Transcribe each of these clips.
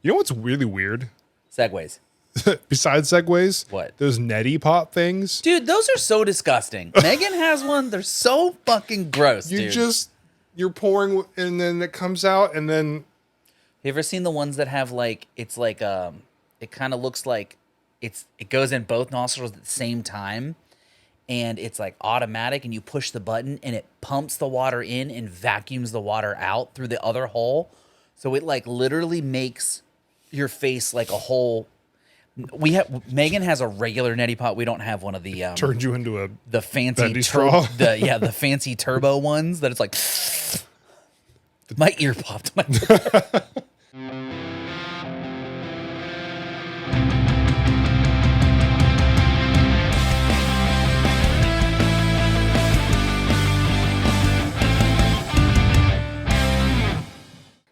You know what's really weird? Segways. Besides segways? What? Those neti pot things. Dude, those are so disgusting. Megan has one. They're so fucking gross, dude. You're pouring and then it comes out and then... You ever seen the ones that have like, it's like, it kind of looks like it goes in both nostrils at the same time, and it's like automatic, and you push the button and it pumps the water in and vacuums the water out through the other hole. So it like literally makes your face like a whole... Megan has a regular neti pot. We don't have one of the turned you into the fancy bendy straw. the fancy turbo ones that it's like my ear popped.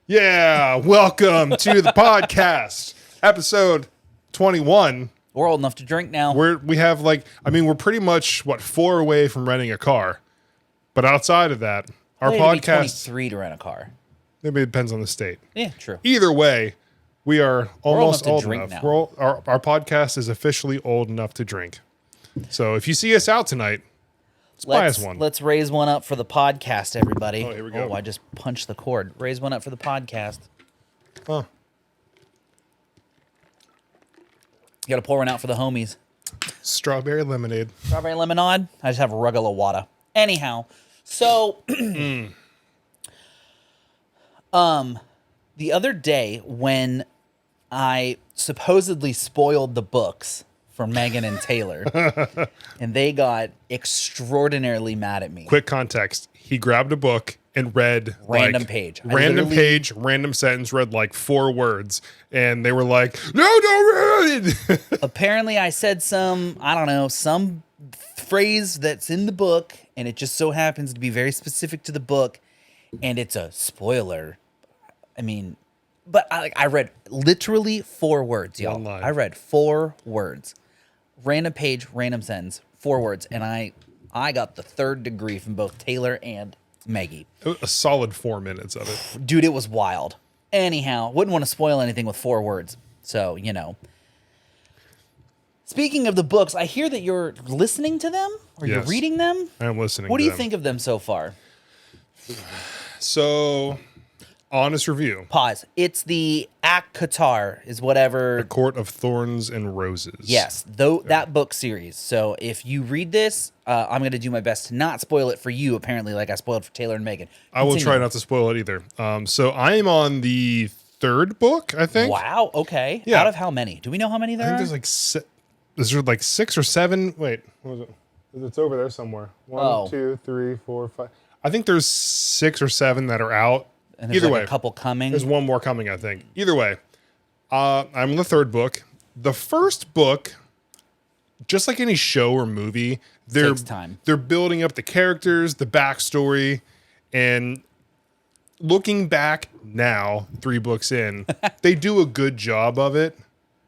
Yeah, welcome to the podcast, episode 21. We're old enough to drink now. We have like, I mean, we're pretty much 4 away from renting a car, but outside of that, our podcast 23 to rent a car. Maybe it depends on the state. Yeah, true. Either way, we are almost old enough. Now. Our podcast is officially old enough to drink. So if you see us out tonight, buy us one. Let's raise one up for the podcast, everybody. Oh, here we go. Oh, I just punched the cord. Raise one up for the podcast. Huh. You gotta pour one out for the homies. Strawberry lemonade. Strawberry lemonade. I just have regular water. Anyhow, so the other day when I supposedly spoiled the books for Megan and Taylor, and they got extraordinarily mad at me. Quick context. He grabbed a book and read random page. Random sentence, read like 4 words. And they were like, no, don't read it. Apparently I said some phrase that's in the book, and it just so happens to be very specific to the book, and it's a spoiler. I mean, but I read literally 4 words, y'all. One line. I read 4 words. Random page, random sentence, 4 words, and I got the 3rd degree from both Taylor and Maggie. A solid 4 minutes of it. Dude, it was wild. Anyhow, wouldn't want to spoil anything with 4 words. So, you know. Speaking of the books, I hear that you're listening to them or Yes. you're reading them. I'm listening What to do you them. think of them so far? So, honest review. Pause. It's the ACOTAR is whatever. A Court of Thorns and Roses. Yes, that book series. So if you read this, I'm going to do my best to not spoil it for you, apparently, like I spoiled for Taylor and Megan. I will try not to spoil it either. So I am on the 3rd book, I think. Wow, okay. Yeah. Out of how many? Do we know how many there I think are? there's like 6 or 7. Wait, what was it? It's over there somewhere. 1, 2, 3, 4, 5. I think there's 6 or 7 that are out. And there's Either like way, a couple coming. there's one more coming, I think. Either way, I'm in the 3rd book. The 1st book, just like any show or movie, Takes time. They're building up the characters, the backstory, and looking back now, 3 books in, they do a good job of it.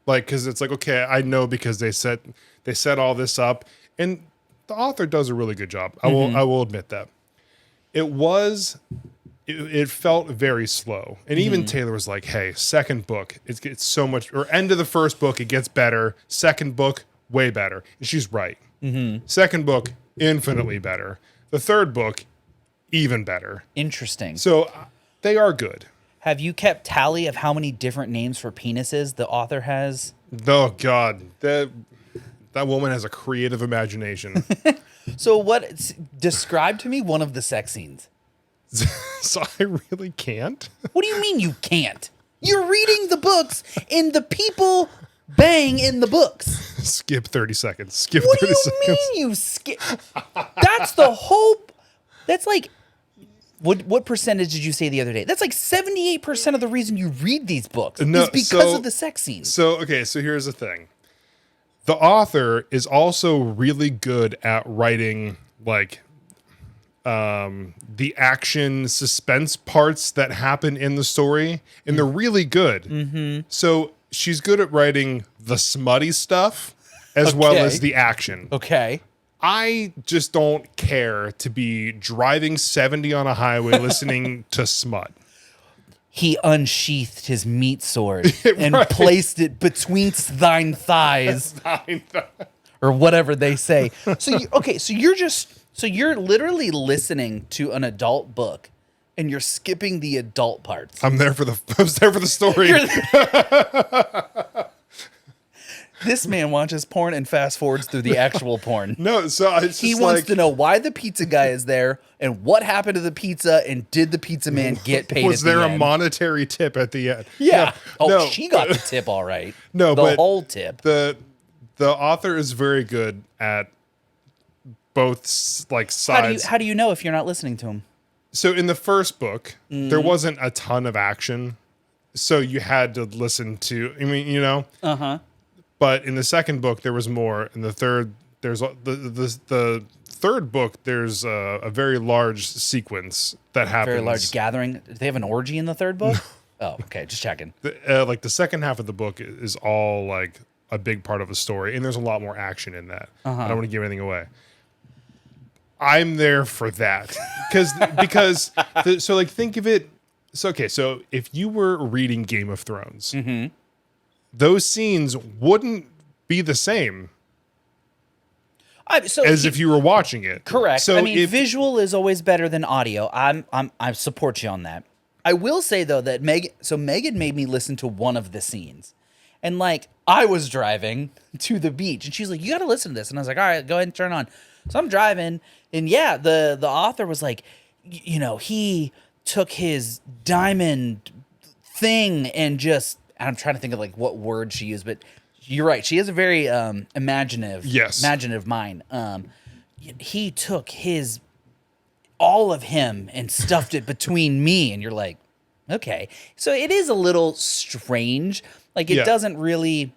Like, because it's like, okay, I know because they set all this up, and the author does a really good job. I will admit that. It felt very slow. And even Taylor was like, hey, 2nd book, it's so much, or end of the 1st book, it gets better. 2nd book, way better. And she's right. 2nd book, infinitely better. The 3rd book, even better. Interesting. So they are good. Have you kept tally of how many different names for penises the author has? Oh, God. That woman has a creative imagination. So describe to me one of the sex scenes. So I really can't. What do you mean you can't? You're reading the books and the people bang in the books. Skip 30 seconds. Skip What 30 do you seconds. mean you skip? That's the whole... That's like... What percentage did you say the other day? That's like 78% of the reason you read these books is because of the sex scenes. So here's the thing. The author is also really good at writing like the action suspense parts that happen in the story, and they're really good. Mm-hmm. So she's good at writing the smutty stuff as well as the action. Okay. I just don't care to be driving 70 on a highway listening to smut. he unsheathed his meat sword and placed it betwixt thine thighs, or whatever they say. So so you're literally listening to an adult book, and you're skipping the adult parts. I was there for the story. This man watches porn and fast forwards through the actual porn. No, so he wants to know why the pizza guy is there and what happened to the pizza, and did the pizza man get paid? Was there a monetary tip at the end? Yeah. She got the tip all right. No, the but whole tip. The author is very good at both sides. How do you know if you're not listening to him? So in the first book, there wasn't a ton of action, so you had to listen to. I mean, But in the second book, there was more. In the third, there's the third book. There's a very large sequence that happens. Very large gathering. Do they have an orgy in the third book? Oh, okay, just checking. The second half of the book is all like a big part of a story, and there's a lot more action in that. I don't want to give anything away. I'm there for that because think of it. So if you were reading Game of Thrones. Those scenes wouldn't be the same as if you were watching it. Correct. So I mean, visual is always better than audio. I support you on that. I will say though that Megan made me listen to one of the scenes, and like I was driving to the beach, and she's like, "You got to listen to this," and I was like, "All right, go ahead and turn on." So I'm driving, and yeah, the author was like, he took his diamond thing and just. I'm trying to think of like what word she used, but you're right. She has a very imaginative mind. He took all of him and stuffed it between me, and you're like, okay. So it is a little strange. Like it doesn't really.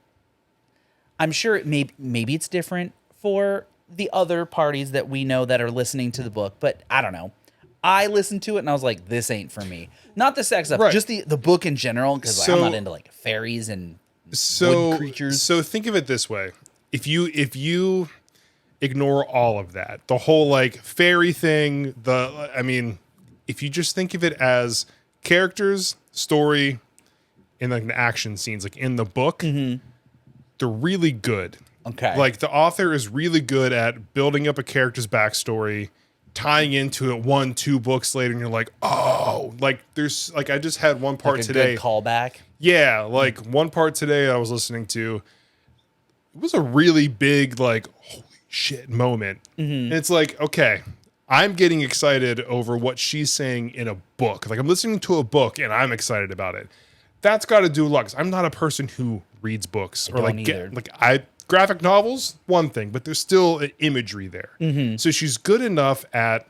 I'm sure maybe it's different for the other parties that we know that are listening to the book, but I don't know. I listened to it and I was like, this ain't for me. Not the sex stuff, just the book in general, because I'm not into like fairies and wood creatures. So think of it this way. If you ignore all of that, the whole like fairy thing, if you just think of it as characters, story, and like the action scenes, like in the book, they're really good. Okay. Like the author is really good at building up a character's backstory, tying into it 1-2 books later, and you're like, oh, like there's like I just had one part like a today. Good callback. Yeah, like one part today I was listening to. It was a really big like holy shit moment, and it's like okay, I'm getting excited over what she's saying in a book. Like I'm listening to a book and I'm excited about it. That's got to do a lot. 'Cause I'm not a person who reads books or like graphic novels, one thing, but there's still an imagery there. So she's good enough at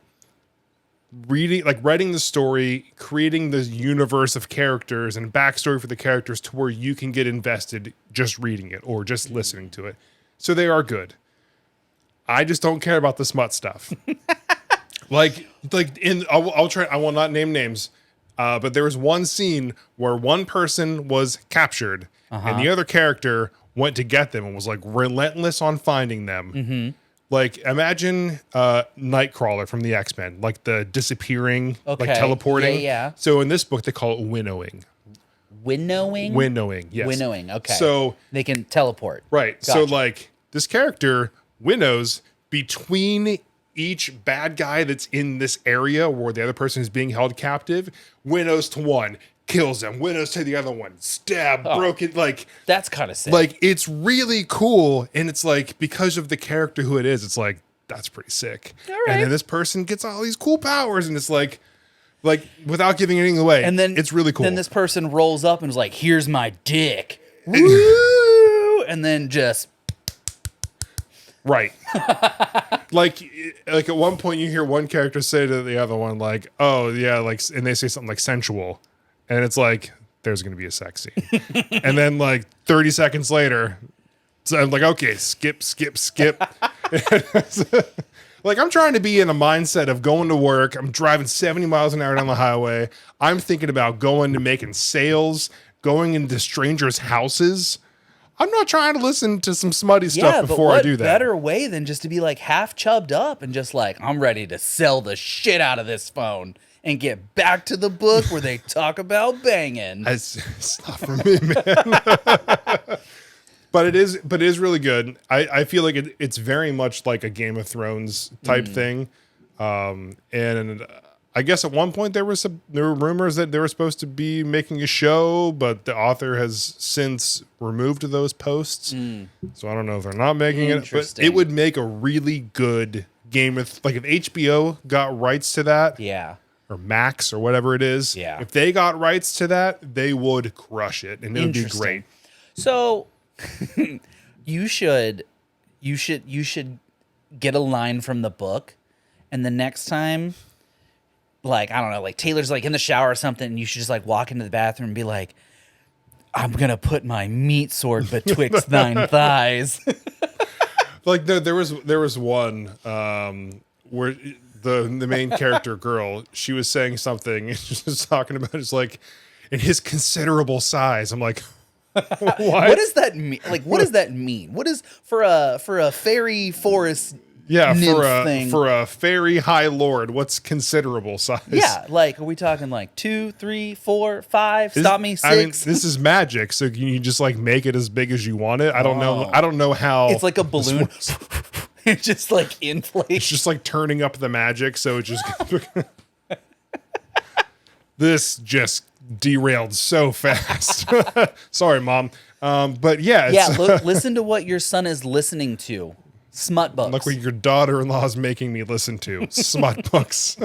writing the story, creating the universe of characters and backstory for the characters to where you can get invested just reading it or just listening to it. So they are good. I just don't care about the smut stuff. I'll try. I will not name names, but there was one scene where one person was captured and the other character went to get them and was like relentless on finding them. Like imagine Nightcrawler from the X-Men, like the disappearing, like teleporting. Yeah. So in this book they call it winnowing. Winnowing, yes. Winnowing, okay. So they can teleport. Right. Gotcha. So like this character winnows between each bad guy that's in this area where the other person is being held captive, winnows to one, kills him, winnows to the other one, broken, like that's kind of sick. Like it's really cool, and it's like because of the character who it is, it's like that's pretty sick. All right. And then this person gets all these cool powers, and it's like without giving anything away, and then it's really cool. Then this person rolls up and is like, "Here's my dick," woo, and then just right. like at one point you hear one character say to the other one like, "Oh yeah," like, and they say something like sensual. And it's like, there's going to be a sex scene. And then like 30 seconds later, so I'm like, okay, skip. Like I'm trying to be in a mindset of going to work. I'm driving 70 miles an hour down the highway. I'm thinking about going to making sales, going into strangers' houses. I'm not trying to listen to some smutty stuff before I do that. Better way than just to be like half chubbed up and just like, I'm ready to sell the shit out of this phone and get back to the book where they talk about banging. It's not for me, man. But it is really good. I feel like it's very much like a Game of Thrones type thing. And I guess at one point there were rumors that they were supposed to be making a show, but the author has since removed those posts. So I don't know if they're not making it, but it would make a really good Game of, like if HBO got rights to that, or Max or whatever it is, if they got rights to that, they would crush it and it would be great. So you should get a line from the book, and the next time, like, I don't know, like Taylor's like in the shower or something, and you should just like walk into the bathroom and be like, I'm gonna put my meat sword betwixt thine thighs. Like there was one where the main character girl, she was saying something and she was talking about it's like in his considerable size. I'm like, what does that mean? Like, what does that mean? What is for a fairy forest? Yeah, thing. for a fairy high lord, what's considerable size? Yeah, like are we talking like 2, 3, 4, 5? Stop me, 6. I mean, this is magic, so can you just like make it as big as you want it? I don't know. I don't know how. It's like a balloon. It just like inflates. It's just like turning up the magic, so it just. This just derailed so fast. Sorry, Mom. But yeah. Listen to what your son is listening to. Smut books. Like what your daughter-in-law is making me listen to. Smut books.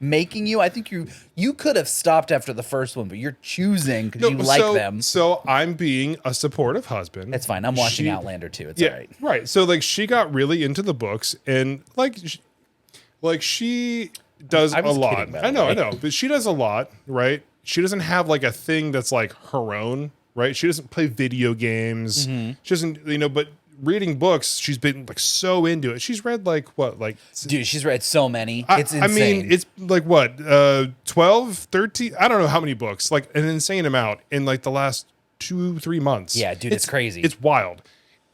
Making you? I think you could have stopped after the first one, but you're choosing because you like them. So I'm being a supportive husband. It's fine. I'm watching Outlander too. It's all right. Right. So like she got really into the books and like she does a lot. I know. But she does a lot, right? She doesn't have like a thing that's like her own, right? She doesn't play video games. She doesn't, but reading books, she's been like so into it. She's read like what, like dude, she's read so many. It's insane. I mean, it's like what, 12, 13, I don't know how many books, like an insane amount in like the last 2-3 months. Yeah, dude, it's crazy. It's wild.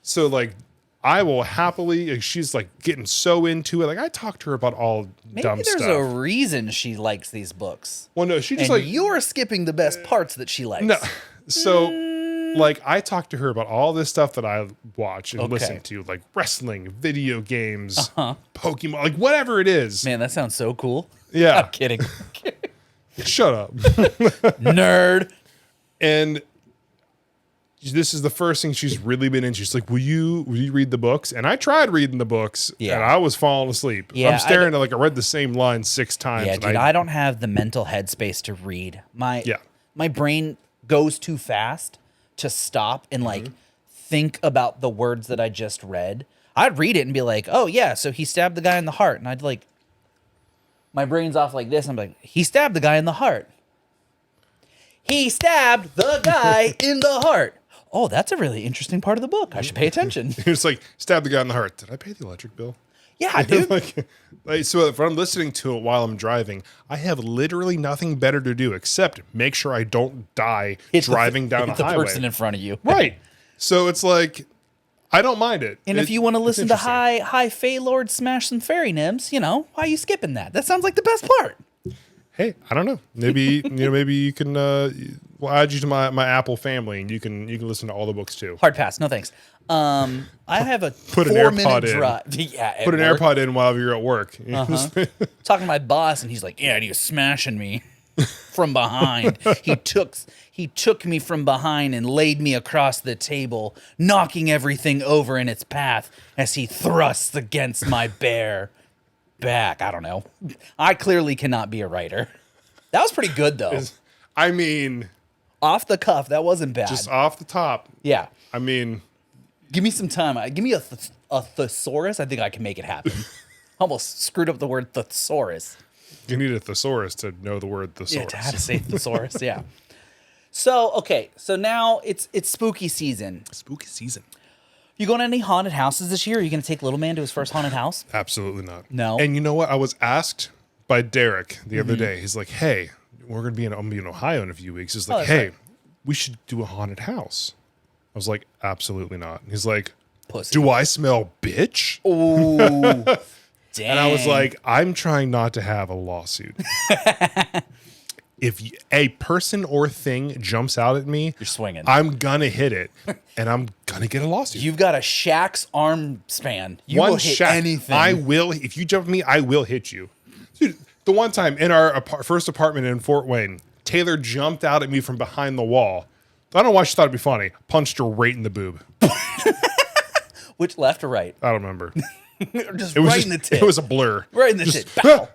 So like I will happily, like, she's like getting so into it. Like I talk to her about all dumb stuff. Maybe there's a reason she likes these books. Well, no, she just like you're skipping the best parts that she likes. No, so like I talk to her about all this stuff that I watch and listen to, like wrestling, video games, Pokemon, like whatever it is. Man, that sounds so cool. Yeah, I'm kidding. Shut up, nerd. And this is the first thing she's really been into. She's like, will you read the books? And I tried reading the books, and I was falling asleep. Yeah, I'm staring at like I read the same line 6 times. Yeah, dude, I don't have the mental headspace to read. My brain goes too fast to stop and like think about the words that I just read. I'd read it and be like, oh yeah, so he stabbed the guy in the heart. And I'd like, my brain's off like this. I'm like, he stabbed the guy in the heart. He stabbed the guy in the heart. Oh, that's a really interesting part of the book. I should pay attention. It's like, stab the guy in the heart. Did I pay the electric bill? Yeah, dude. like, so if I'm listening to it while I'm driving, I have literally nothing better to do except make sure I don't die driving down a highway. The person in front of you. Right. So it's like, I don't mind it. And if you want to listen to High Fey Lord smash some fairy nymphs, why are you skipping that? That sounds like the best part. Hey, I don't know. Maybe maybe you can we'll add you to my Apple family and you can listen to all the books too. Hard pass, no thanks. I have a put an AirPod in. Yeah, put an AirPod in while you're at work. Talking to my boss, and he's like, "Yeah, he was smashing me from behind. He took me from behind and laid me across the table, knocking everything over in its path as he thrusts against my bare back." I don't know. I clearly cannot be a writer. That was pretty good though. I mean, off the cuff, that wasn't bad. Just off the top. Yeah. I mean, give me some time. Give me a thesaurus. I think I can make it happen. Almost screwed up the word thesaurus. You need a thesaurus to know the word thesaurus. Yeah, to how to say thesaurus. Yeah. So okay, so now it's spooky season. Spooky season. You going to any haunted houses this year? Are you going to take little man to his first haunted house? Absolutely not. No. And you know what? I was asked by Derek the other day. He's like, "Hey, I'm gonna be in Ohio in a few weeks." He's like, "Hey, right. We should do a haunted house." I was like, "Absolutely not." He's like, "Pussy. Do I smell bitch?" Ooh. And I was Dang. like, I'm trying not to have a lawsuit. If a person or thing jumps out at me, You're swinging. I'm gonna hit it, and I'm gonna get a lawsuit. You've got a Shaq's arm span. You One will hit shot. anything. I will. If you jump at me, I will hit you. Dude, the one time in our first apartment in Fort Wayne, Taylor jumped out at me from behind the wall. I don't know why she thought it'd be funny. Punched her right in the boob. Which, left or right? I don't remember. Just It was right in the tit. It was a blur. Right in the Just, tit. Bow.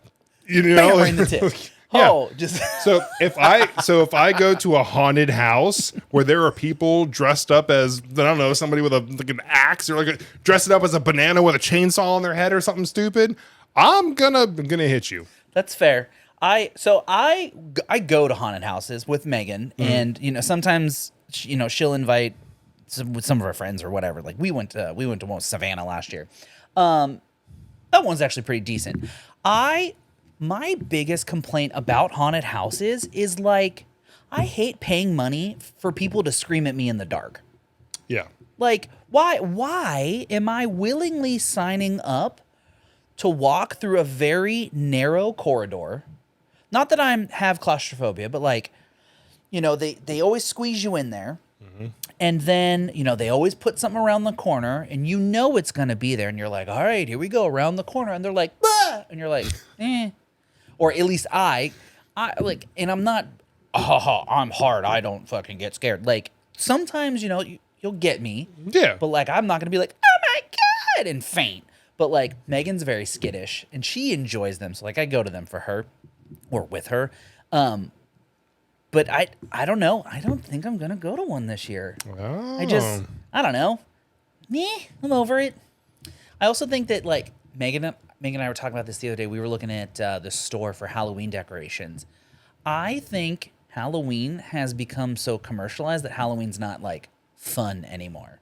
You know, Bam, right in the tit. Yeah. Oh, just So if I go to a haunted house where there are people dressed up as, I don't know, somebody with like an axe, or dressed up as a banana with a chainsaw on their head or something stupid, I'm gonna hit you. that's fair. I go to haunted houses with Megan, and sometimes she'll invite some of our friends or whatever. Like we went to one Savannah last year. That one's actually pretty decent. My biggest complaint about haunted houses is like I hate paying money for people to scream at me in the dark. Yeah. Like, why am I willingly signing up to walk through a very narrow corridor? Not that I have claustrophobia, but like, they always squeeze you in there. And then, they always put something around the corner, and it's going to be there. And you're like, all right, here we go around the corner. And they're like, ah! And you're like, eh. Or at least I like, and I'm not, I'm hard. I don't fucking get scared. Like, sometimes, you'll get me. Yeah. But like, I'm not going to be like, oh my God, and faint. But like, Megan's very skittish, and she enjoys them. So like, I go to them for her or with her. But I don't know. I don't think I'm going to go to one this year. Oh. I don't know. I'm over it. I also think that like Megan and I were talking about this the other day. We were looking at the store for Halloween decorations. I think Halloween has become so commercialized that Halloween's not like fun anymore.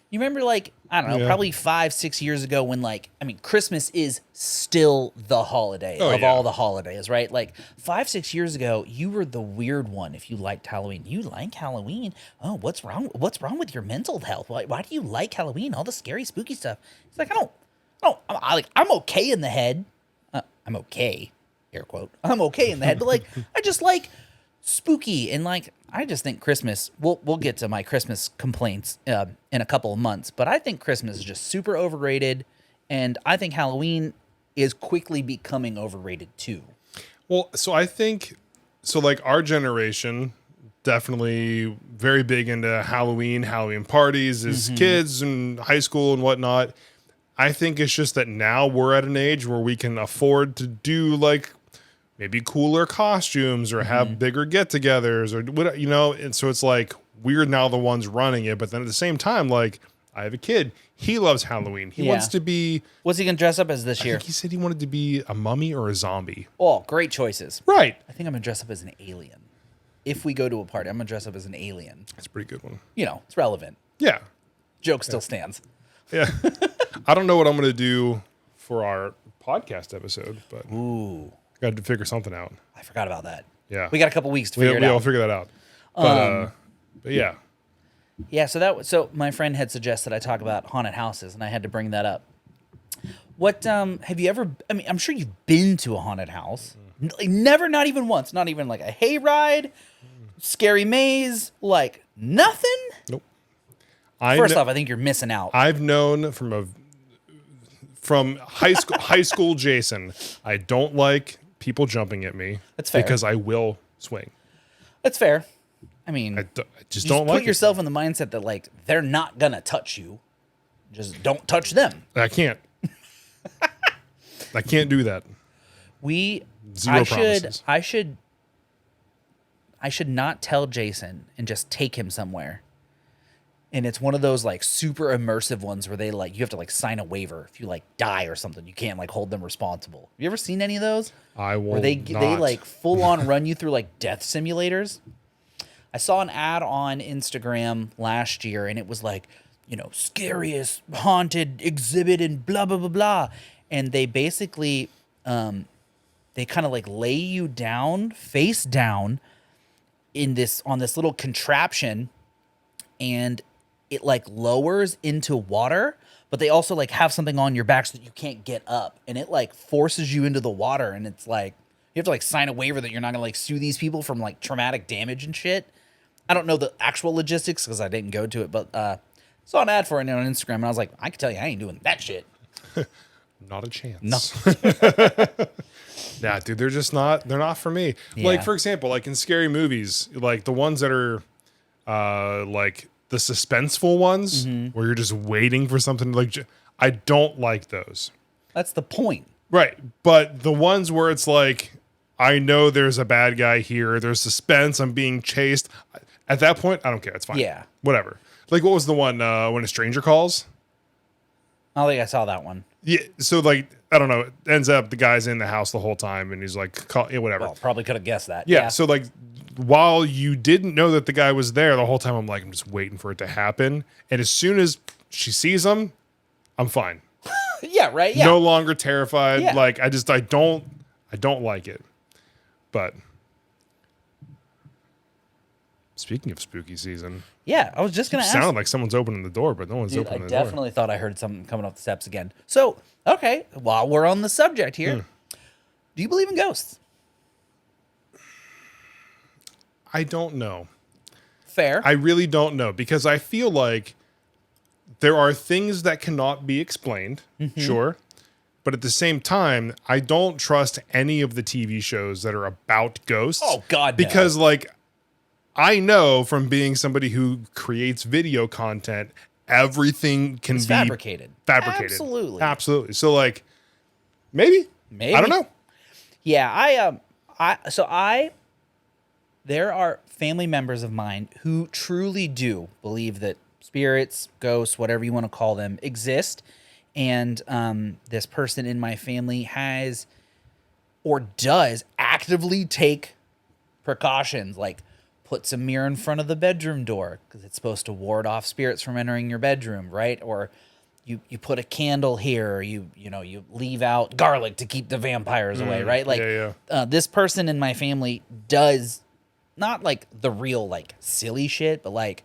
You remember, like, I don't know, probably 5-6 years ago when, like, Christmas is still the holiday of all the holidays, right? Like, 5-6 years ago, you were the weird one if you liked Halloween. You like Halloween? Oh, what's wrong? What's wrong with your mental health? Why do you like Halloween? All the scary, spooky stuff. It's like, I'm okay in the head. I'm okay, air quote. I'm okay in the head, but, like, I just like spooky, and like I just think Christmas, we'll get to my Christmas complaints in a couple of months, but I think Christmas is just super overrated, and I think Halloween is quickly becoming overrated too. Well, so I think, like our generation, definitely very big into Halloween parties as kids and high school and whatnot. I think it's just that now we're at an age where we can afford to do like maybe cooler costumes or have bigger get-togethers or what, and so it's like we're now the ones running it. But then at the same time, like I have a kid, he loves Halloween. He wants to be. What's he gonna dress up as this year? I think he said he wanted to be a mummy or a zombie. Oh, great choices. Right. I think I'm gonna dress up as an alien. If we go to a party, I'm gonna dress up as an alien. That's a pretty good one. It's relevant. Yeah. Joke still stands. Yeah. I don't know what I'm gonna do for our podcast episode, but got to figure something out. I forgot about that. Yeah. We got a couple weeks to figure it out. We'll figure that out. But yeah. Yeah, so my friend had suggested I talk about haunted houses, and I had to bring that up. What have you ever? I'm sure you've been to a haunted house. Never, not even once, not even like a hayride, scary maze, like nothing. Nope. First off, I think you're missing out. I've known from high school Jason, I don't like people jumping at me. That's fair. Because I will swing. That's fair. I just don't like put yourself in the mindset that like they're not gonna touch you. Just don't touch them. I can't. I can't do that. Zero promises. I should not tell Jason and just take him somewhere. And it's one of those like super immersive ones where they like you have to like sign a waiver if you like die or something. You can't like hold them responsible. You ever seen any of those? I will. Where they not. like full on run you through like death simulators. I saw an ad on Instagram last year, and it was like, scariest haunted exhibit and blah blah blah blah. And they basically, they kind of like lay you down, face down, on this little contraption, and it like lowers into water, but they also like have something on your back so that you can't get up, and it like forces you into the water, and it's like you have to like sign a waiver that you're not gonna like sue these people from like traumatic damage and shit. I don't know the actual logistics because I didn't go to it, but saw an ad for it on Instagram, and I was like, I can tell you, I ain't doing that shit. Not a chance. No. Yeah, dude, they're not for me. Yeah. Like, for example, like in scary movies, like the ones that are like the suspenseful ones where you're just waiting for something to like, I don't like those. That's the point. Right. But the ones where it's like, I know there's a bad guy here, there's suspense, I'm being chased. At that point, I don't care. It's fine. Yeah. Whatever. Like, what was the one when a stranger calls? I don't think I saw that one. Yeah. So, like, I don't know. It ends up the guy's in the house the whole time and he's like, yeah, whatever. Well, probably could have guessed that. Yeah. So, like, while you didn't know that the guy was there the whole time, I'm like, I'm just waiting for it to happen. And as soon as she sees him, I'm fine. Yeah, right. Yeah. No longer terrified. Yeah. Like, I don't like it. But speaking of spooky season, Yeah, I was just gonna ask. sounded like someone's opening the door, but no one's Dude, I opening the door. definitely thought I heard something coming off the steps again. So, okay, while we're on the subject here, do you believe in ghosts? I don't know. Fair. I really don't know because I feel like there are things that cannot be explained, sure. But at the same time, I don't trust any of the TV shows that are about ghosts. Oh, God, no. Because like I know from being somebody who creates video content, everything can be fabricated. Absolutely. Absolutely. Absolutely. So like maybe. Maybe. I don't know. Yeah, there are family members of mine who truly do believe that spirits, ghosts, whatever you want to call them, exist. And this person in my family has or does actively take precautions, like puts a mirror in front of the bedroom door because it's supposed to ward off spirits from entering your bedroom, right? Or you put a candle here, or you leave out garlic to keep the vampires away, right? Like this person in my family does not like the real like silly shit, but like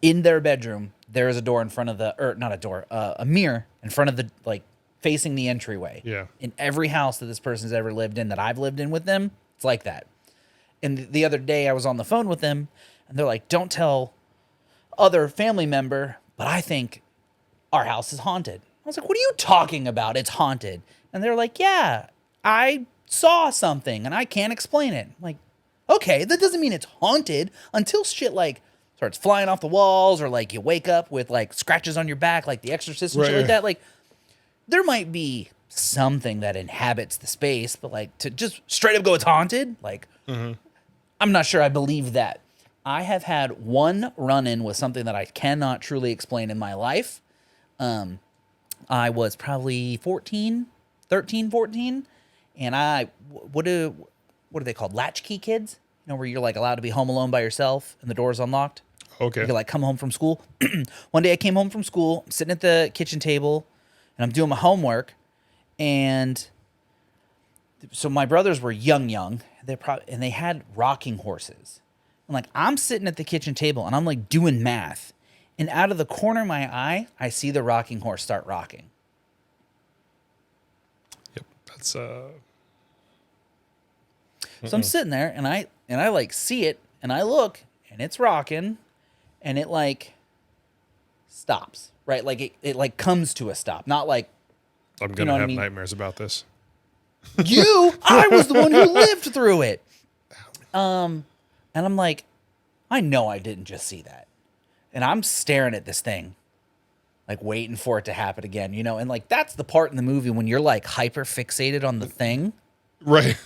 in their bedroom there is a door in front of a mirror in front of the like facing the entryway. Yeah. In every house that this person's ever lived in that I've lived in with them, it's like that. And the other day I was on the phone with them and they're like, don't tell other family member, but I think our house is haunted. I was like, what are you talking about? It's haunted. And they're like, yeah, I saw something and I can't explain it. I'm like, okay, that doesn't mean it's haunted until shit like starts flying off the walls or like you wake up with like scratches on your back, like The Exorcist and shit like that. Like there might be something that inhabits the space, but like to just straight up go, it's haunted. Like, I'm not sure I believe that. I have had one run-in with something that I cannot truly explain in my life. I was probably 13, 14, and what are they called? Latchkey kids? You know, where you're like allowed to be home alone by yourself and the door's unlocked. Okay. You could like come home from school. One day I came home from school, I'm sitting at the kitchen table, and I'm doing my homework, and so my brothers were young. And they had rocking horses. And like I'm sitting at the kitchen table and I'm like doing math. And out of the corner of my eye, I see the rocking horse start rocking. Yep. That's So I'm sitting there and I like see it and I look and it's rocking and it like stops. Right? Like it like comes to a stop. Not like I'm gonna have nightmares about this. I was the one who lived through it. And I'm like, I know I didn't just see that. And I'm staring at this thing, like waiting for it to happen again, you know? And like, that's the part in the movie when you're like hyper fixated on the thing. Right.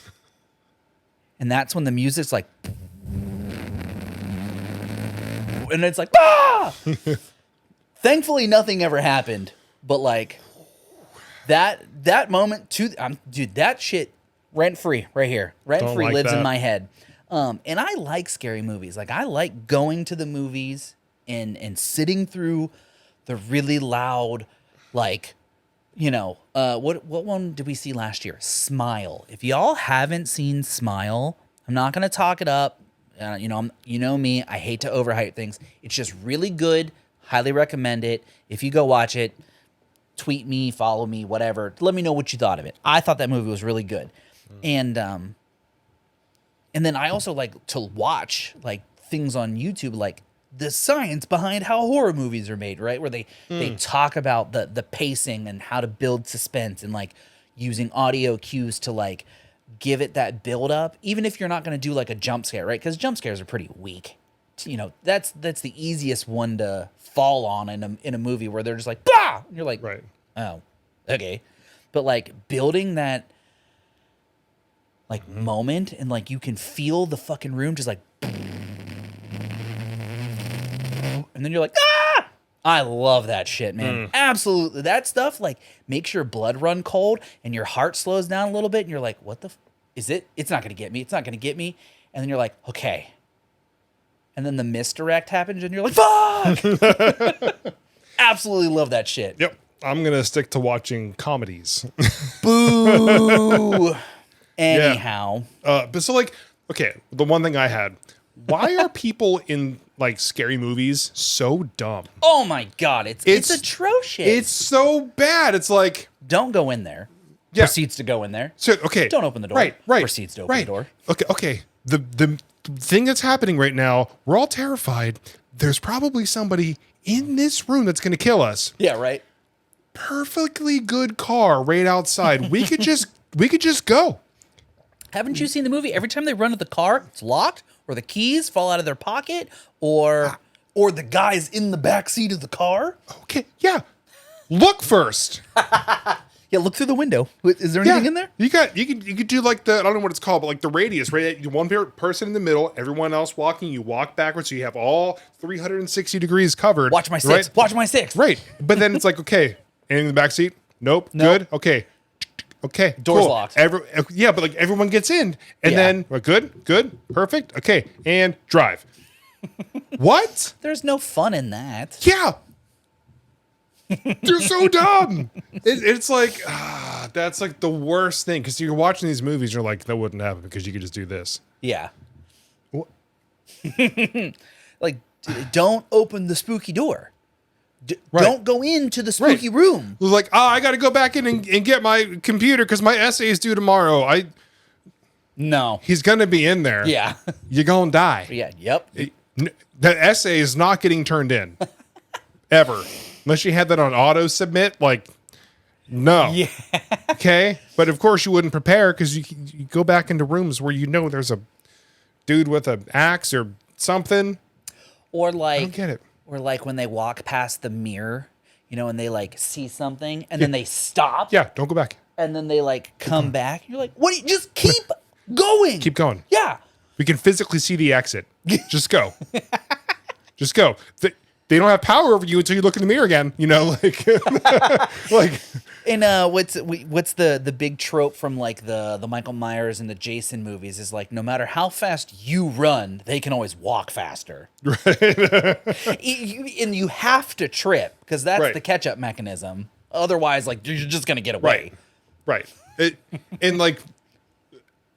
And that's when the music's like, and it's like, ah! Thankfully, nothing ever happened. But like, that moment dude, that shit rent free right here. Rent free lives in my head. And I like scary movies. Like I like going to the movies and sitting through the really loud, like, you know, what one did we see last year? Smile. If y'all haven't seen Smile, I'm not gonna talk it up. You know me, I hate to overhype things. It's just really good. Highly recommend it. If you go watch it, tweet me, follow me, whatever. Let me know what you thought of it. I thought that movie was really good. And then I also like to watch like things on YouTube, like the science behind how horror movies are made, right? Where they talk about the pacing and how to build suspense and like using audio cues to like give it that build up, even if you're not going to do like a jump scare, right? Because jump scares are pretty weak. You know, that's the easiest one to fall on in a movie where they're just like, bah! And you're like, Right. oh, okay. But like building that like moment and like you can feel the fucking room just like, and then you're like, ah! I love that shit, man. Absolutely. That stuff like makes your blood run cold and your heart slows down a little bit and you're like, what the is it? It's not going to get me. It's not going to get me. And then you're like, okay. And then the misdirect happens and you're like, fuck! Absolutely love that shit. Yep. I'm going to stick to watching comedies. Boo! Anyhow. But so like, okay, the one thing I had, why are people in like scary movies so dumb? Oh my God. It's atrocious. It's so bad. It's like, don't go in there. Yeah. Proceeds to go in there. So, okay. Don't open the door. Right. Proceeds to open the door. Okay. The thing that's happening right now, we're all terrified. There's probably somebody in this room that's going to kill us. Yeah, right. Perfectly good car right outside. We could just go. Haven't you seen the movie? Every time they run to the car, it's locked, or the keys fall out of their pocket, or the guy's in the back seat of the car. Okay, yeah. Look first. Yeah, look through the window. Is there anything in there? You could do like the, I don't know what it's called, but like the radius, right? One person in the middle, everyone else walking, you walk backwards, so you have all 360 degrees covered. Watch my six. Right? Watch my six. Right. But then it's like, okay, anything in the back seat? Nope. Good. Okay. Door's cool. locked. Yeah, but like everyone gets in and then we're good, perfect. Okay. And drive. What? There's no fun in that. Yeah. You're so dumb. It's like, that's like the worst thing. Because you're watching these movies, you're like, that wouldn't happen because you could just do this. Yeah. What? Like, don't open the spooky door. Don't go into the spooky room. It was like, I got to go back in and get my computer because my essay is due tomorrow. No. He's going to be in there. Yeah. You're going to die. Yeah. Yep. The essay is not getting turned in. Ever. Unless you had that on auto submit, like, no. Yeah. Okay? But of course you wouldn't prepare because you go back into rooms where you know there's a dude with an axe or something. Or like, I don't get it. Or like when they walk past the mirror, you know, and they like see something and then they stop. Yeah, don't go back. And then they like come back. You're like, what? Just keep going. Keep going. Yeah. We can physically see the exit. Just go. Just go. They don't have power over you until you look in the mirror again. You know, like, like. And what's the big trope from like the Michael Myers and the Jason movies is like, no matter how fast you run, they can always walk faster. Right. And you have to trip because that's the catch-up mechanism. Otherwise, like, you're just gonna get away. Right. And like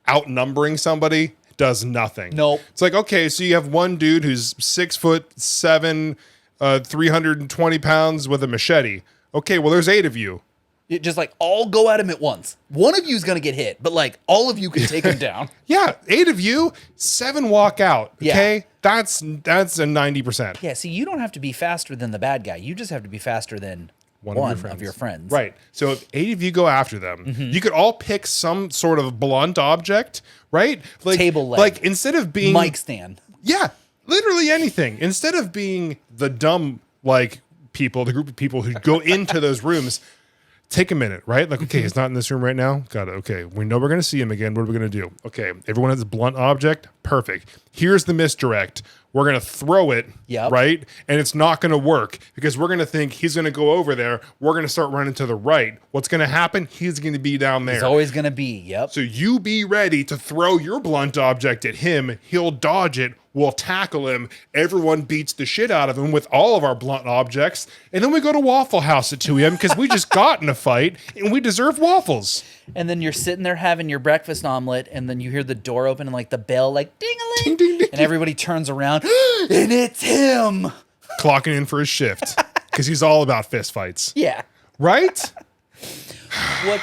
outnumbering somebody does nothing. Nope. It's like, okay, so you have one dude who's 6'7", 320 pounds with a machete. Okay, well, there's 8 of you. It just like all go at him at once. One of you is gonna get hit, but like all of you can take him down. Yeah, 8 of you, 7 walk out. Okay, Yeah. that's a 90%. Yeah, see, you don't have to be faster than the bad guy. You just have to be faster than one of your friends. Right. So if 8 of you go after them, you could all pick some sort of blunt object, right? Like Table leg. Like instead of being Mic stand. Yeah, literally anything. Instead of being the dumb like people, the group of people who go into those rooms. Take a minute, right? Like, okay, he's not in this room right now. Got it. Okay, we know we're going to see him again. What are we going to do? Okay, everyone has a blunt object. Perfect. Here's the misdirect. We're going to throw it, right? And it's not going to work because we're going to think he's going to go over there. We're going to start running to the right. What's going to happen? He's going to be down there. He's always going to be, So you be ready to throw your blunt object at him. He'll dodge it. We'll tackle him. Everyone beats the shit out of him with all of our blunt objects. And then we go to Waffle House at 2 a.m. because we just got in a fight and we deserve waffles. And then you're sitting there having your breakfast omelet and then you hear the door open and like the bell like ding-a-ling. Ding, ding, ding. And everybody turns around and it's him. Clocking in for his shift because he's all about fist fights. Yeah. Right? What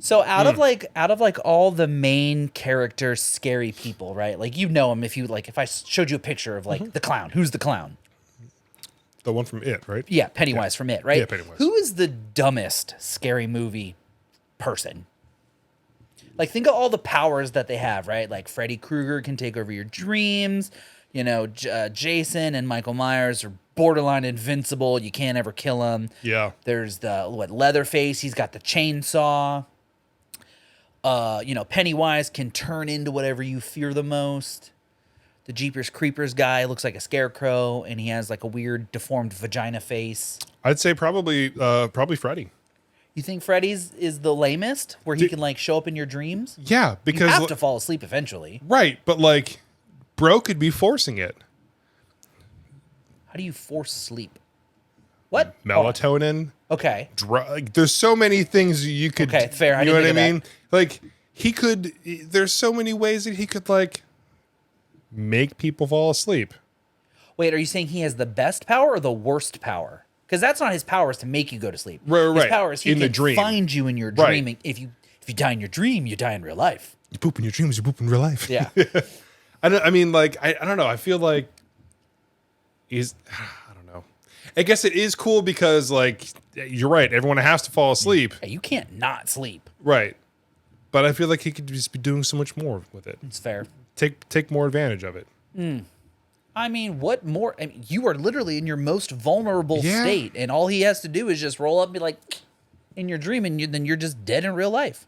so out of like all the main character scary people, right? Like you know him if I showed you a picture of like the clown, who's the clown? The one from It, right? Yeah, Pennywise from It, right? Yeah, Pennywise. Who is the dumbest scary movie person? Like think of all the powers that they have, right? Like Freddy Krueger can take over your dreams. You know, Jason and Michael Myers are borderline invincible. You can't ever kill them. Yeah. There's the Leatherface. He's got the chainsaw. Pennywise can turn into whatever you fear the most. The Jeepers Creepers guy looks like a scarecrow, and he has like a weird deformed vagina face. I'd say probably Freddy. You think Freddy's is the lamest, where he can like show up in your dreams? Yeah, because you have to fall asleep eventually. Right, but like, bro could be forcing it. How do you force sleep? What? Melatonin. Okay. There's so many things you could. Okay, fair. You know what I mean? Like he could. There's so many ways that he could like make people fall asleep. Wait, are you saying he has the best power or the worst power? Because that's not his power is to make you go to sleep. Right. His power is he in can the dream. find you in your dream. And if you die in your dream, you die in real life. You poop in your dreams. You poop in real life. Yeah. I don't know. I feel like he's. I don't know. I guess it is cool because like you're right. Everyone has to fall asleep. Yeah, you can't not sleep. Right. But I feel like he could just be doing so much more with it. It's fair. Take more advantage of it. I mean, what more? I mean, you are literally in your most vulnerable state, and all he has to do is just roll up and be like, in your dream, and then you're just dead in real life.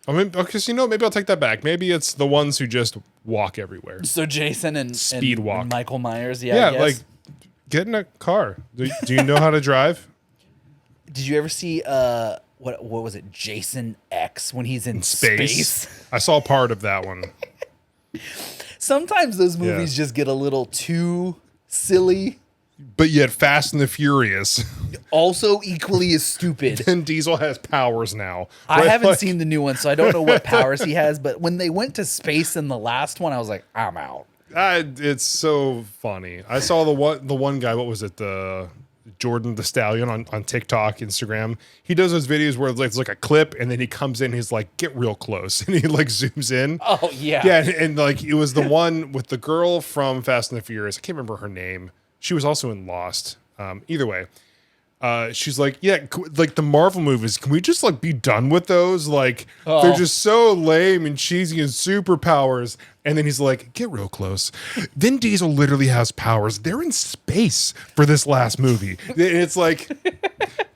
I mean, because maybe I'll take that back. Maybe it's the ones who just walk everywhere. So Jason and speed walk. And Michael Myers, yeah, like get in a car. Do you know how to drive? Did you ever see what was it, Jason X when he's in space? I saw part of that one. Sometimes those movies just get a little too silly. But yet Fast and the Furious. Also equally as stupid. Vin Diesel has powers now. I haven't seen the new one, so I don't know what powers he has. But when they went to space in the last one, I was like, I'm out. It's so funny. I saw the one guy, what was it? The Jordan the Stallion on TikTok, Instagram. He does those videos where it's like a clip and then he comes in, he's like, get real close. And he like zooms in. Oh, yeah. Yeah, and like it was the one with the girl from Fast and the Furious. I can't remember her name. She was also in Lost. Either way. She's like, yeah, like the Marvel movies, can we just like be done with those? Like they're just so lame and cheesy and superpowers. And then he's like, get real close. Vin Diesel literally has powers. They're in space for this last movie. It's like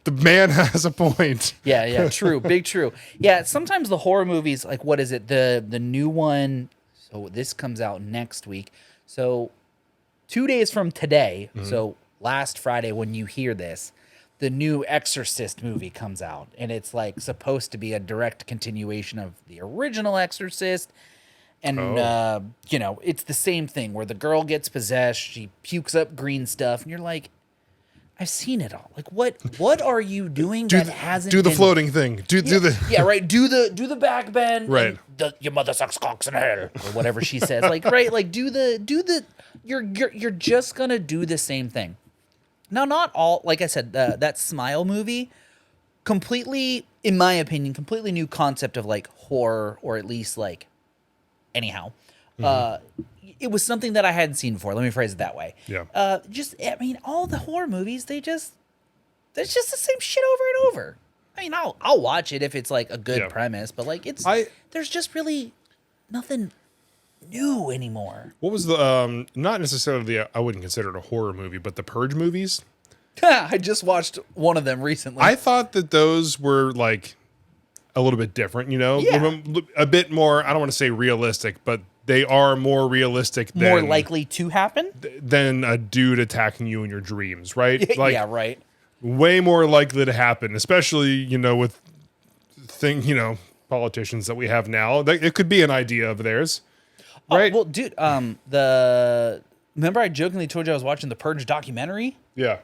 the man has a point. Yeah, true. Big true. Yeah, sometimes the horror movies, like what is it? The new one, so this comes out next week. So 2 days from today, so last Friday when you hear this, the new Exorcist movie comes out, and it's like supposed to be a direct continuation of the original Exorcist. And, it's the same thing where the girl gets possessed. She pukes up green stuff. And you're like, I've seen it all. Like, what are you doing that hasn't do the been... floating thing. Do the yeah, right. Do the back bend. Right. Your mother sucks cocks in hell, or whatever she says. Like, right. Like, do the. You're just gonna do the same thing. Now, not all. Like I said, that Smile movie, completely, in my opinion, completely new concept of like horror, or at least like. Anyhow, it was something that I hadn't seen before. Let me phrase it that way. Yeah. All the horror movies, it's just the same shit over and over. I mean, I'll watch it if it's like a good premise, but like there's just really nothing new anymore. What was the not necessarily I wouldn't consider it a horror movie, but the Purge movies? I just watched one of them recently. I thought that those were like a little bit different, a bit more, I don't want to say realistic, but they are more realistic than more likely to happen than a dude attacking you in your dreams, right? Like, yeah, right. Way more likely to happen, especially, with politicians that we have now. It could be an idea of theirs. Right? Well, dude, remember I jokingly told you I was watching the Purge documentary? Yeah.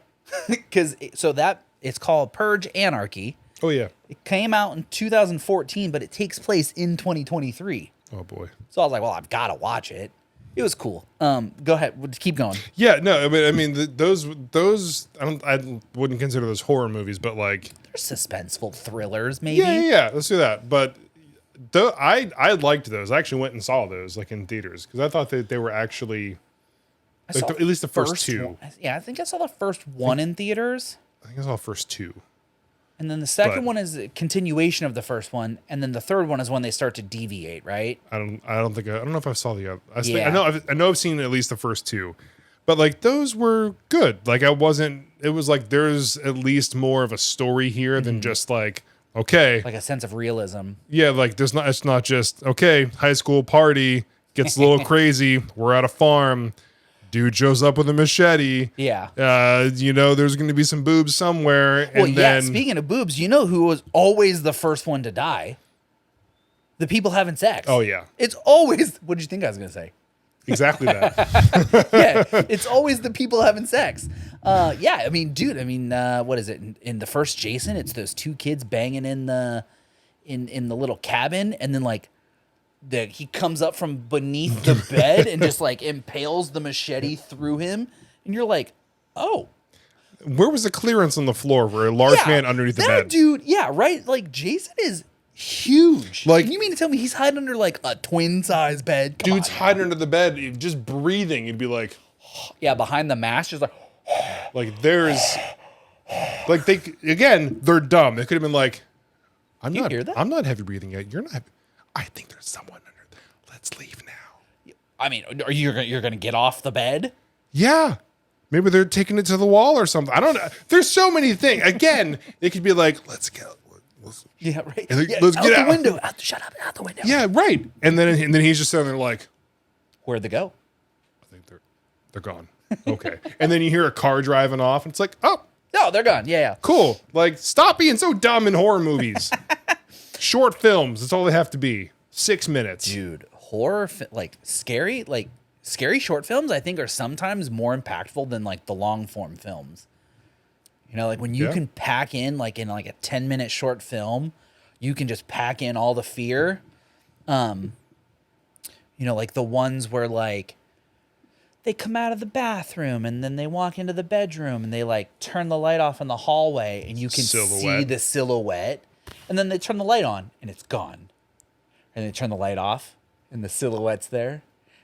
It's called Purge Anarchy. Oh, yeah. It came out in 2014, but it takes place in 2023. Oh, boy. So I was like, well, I've got to watch it. It was cool. Go ahead. Keep going. Yeah, no, those I wouldn't consider those horror movies, but like, They're suspenseful thrillers, maybe. yeah, let's do that. But I liked those. I actually went and saw those like in theaters because I thought that they were actually I like saw at least the first two. one. Yeah, I think I saw the first one in theaters. I think I saw the first two. And then the second But- one is a continuation of the first one, and then the third one is when they start to deviate, right? I don't know if I saw the other. Yeah. I know I've seen at least the first two, but like those were good. Like it was like there's at least more of a story here than just like okay, Like a sense of realism. yeah, like it's not just okay, high school party gets a little crazy. We're at a farm. Dude shows up with a machete. Yeah. There's going to be some boobs somewhere. Well, And yeah, then, speaking of boobs, you know who was always the first one to die? The people having sex. oh yeah, It's always, what did you think I was going to say? exactly that. Yeah, it's always the people having sex. Yeah, I mean, dude, what is it? In the first Jason, it's those two kids banging in the little cabin, and then like he comes up from beneath the bed and just like impales the machete through him, and you're like, oh. Where was the clearance on the floor for a large Yeah, man underneath the that bed? dude, yeah, right? Like Jason is huge. Like- you mean to tell me he's hiding under like a twin size bed? Come Dude's on. hiding under the bed, just breathing. You'd be like, Yeah, behind the mask, just there's, like they're dumb. They could have been like, you hear that? I'm not heavy breathing yet. You're not. I think there's someone under there. Let's leave now. I mean, are you're gonna get off the bed? Yeah. Maybe they're taking it to the wall or something. I don't know. There's so many things. Again, it could be like, let's go. Yeah, right. Like, Yeah, let's out get the out. window. Shut up, out the window. Yeah, right. And then he's just sitting there like, Where'd they go? I think they're gone. Okay. And then you hear a car driving off, and it's like, oh, No, they're gone. Yeah. cool. Like, stop being so dumb in horror movies. Short films. That's all they have to be. 6 minutes. Dude, horror, scary short films, I think, are sometimes more impactful than like the long form films. You know, like when you Yeah. can pack in like a 10-minute short film, you can just pack in all the fear. Like the ones where like they come out of the bathroom and then they walk into the bedroom and they like turn the light off in the hallway and you can see Silhouette. the silhouette, and then they turn the light on and it's gone. And they turn the light off and the silhouette's there.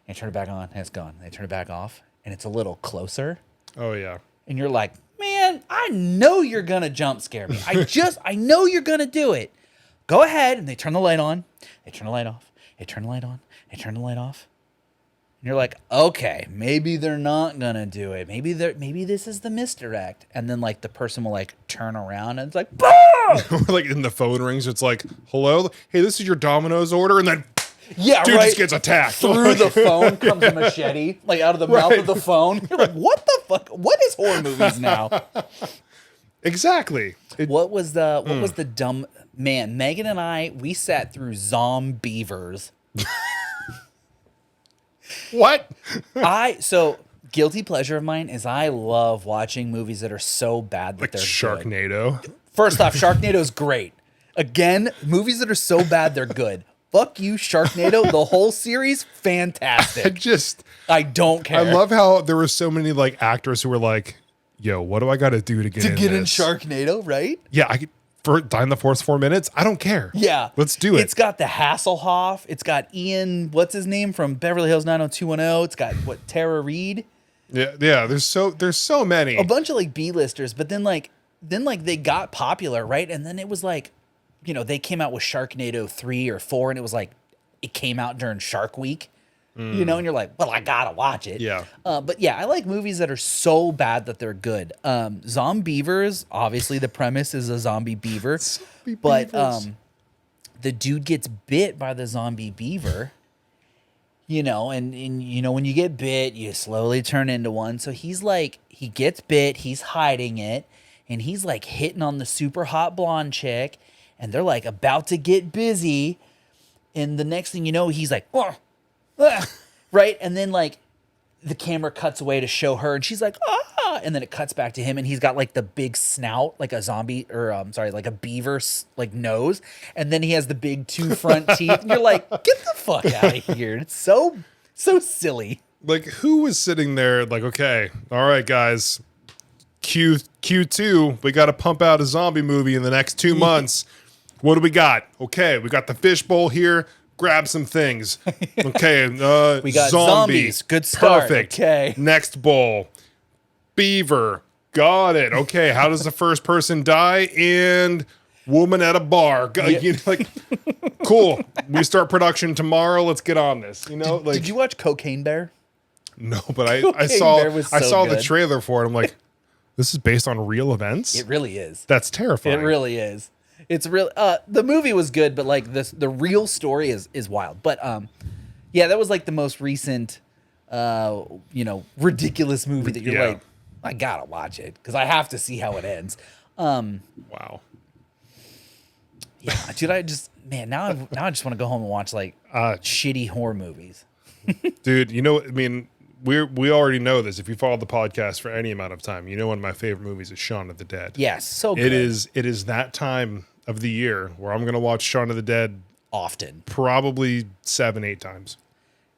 And they turn it back on and it's gone. And they turn it back off and it's a little closer. Oh, yeah. And you're like, man, I know you're going to jump scare me. I know you're going to do it. Go ahead. And they turn the light on. They turn the light off. They turn the light on. They turn the light off. And you're like, okay, maybe they're not going to do it. Maybe this is the misdirect. And then like the person will like turn around and it's like, boom! Like in the phone rings, it's like, hello? Hey, this is your Domino's order. And then Yeah, dude right. just gets attacked. Through the phone comes a machete, like out of the mouth of the phone. You're like, what the fuck? What is horror movies now? Exactly. What was the dumb man? Megan and I, we sat through Zombievers. What? So guilty pleasure of mine is I love watching movies that are so bad that Like they're good. Sharknado. First off, Sharknado's great. Again, movies that are so bad they're good. Fuck you, Sharknado. The whole series, fantastic. I don't care. I love how there were so many like actors who were like, yo, what do I got to do to get in in this? Sharknado, right? Yeah, I could die in the first 4 minutes. I don't care. Yeah. Let's do it. It's got the Hasselhoff. It's got Ian, what's his name from Beverly Hills 90210. It's got Tara Reid. Yeah. There's so many. A bunch of like B-listers, but then they got popular, right? And then it was like, they came out with Sharknado 3 or 4 and it was like it came out during Shark Week. And you're like, well, I gotta watch it. Yeah. But yeah, I like movies that are so bad that they're good. Zombievers, obviously the premise is a zombie beaver. But the dude gets bit by the zombie beaver. And when you get bit, you slowly turn into one. So he's like, he gets bit, he's hiding it, and he's like hitting on the super hot blonde chick, and they're like about to get busy. And the next thing you know, he's like, right? And then like the camera cuts away to show her and she's like, ah, and then it cuts back to him and he's got like the big snout, like a zombie or like a beaver like nose. And then he has the big 2 front teeth and you're like, get the fuck out of here. It's so So silly. Like, who was sitting there like, okay, all right, guys, Q2, we got to pump out a zombie movie in the next 2 months. What do we got? Okay, we got the fishbowl here. Grab some things. Okay, We got zombie. zombies. Good start. Perfect. Okay. Next bowl. Beaver. Got it. Okay, how does the first person die? And woman at a bar. You know, like, cool. We start production tomorrow. Let's get on this. You know, like, Did you watch Cocaine Bear? no, but I Cocaine saw Bear was I so saw the good. trailer for it. I'm like, this is based on real events. It really is. That's terrifying. It really is. It's real. The movie was good, but like the real story is wild. But yeah, that was like the most recent, ridiculous movie that you're Yeah. like, I gotta watch it because I have to see how it ends. Wow. Yeah, dude, now I just want to go home and watch like shitty horror movies. Dude, you know, I mean, we already know this. If you follow the podcast for any amount of time, you know one of my favorite movies is Shaun of the Dead. Yes, so good. It is that time of the year where I'm gonna watch Shaun of the Dead Often probably 7-8 times.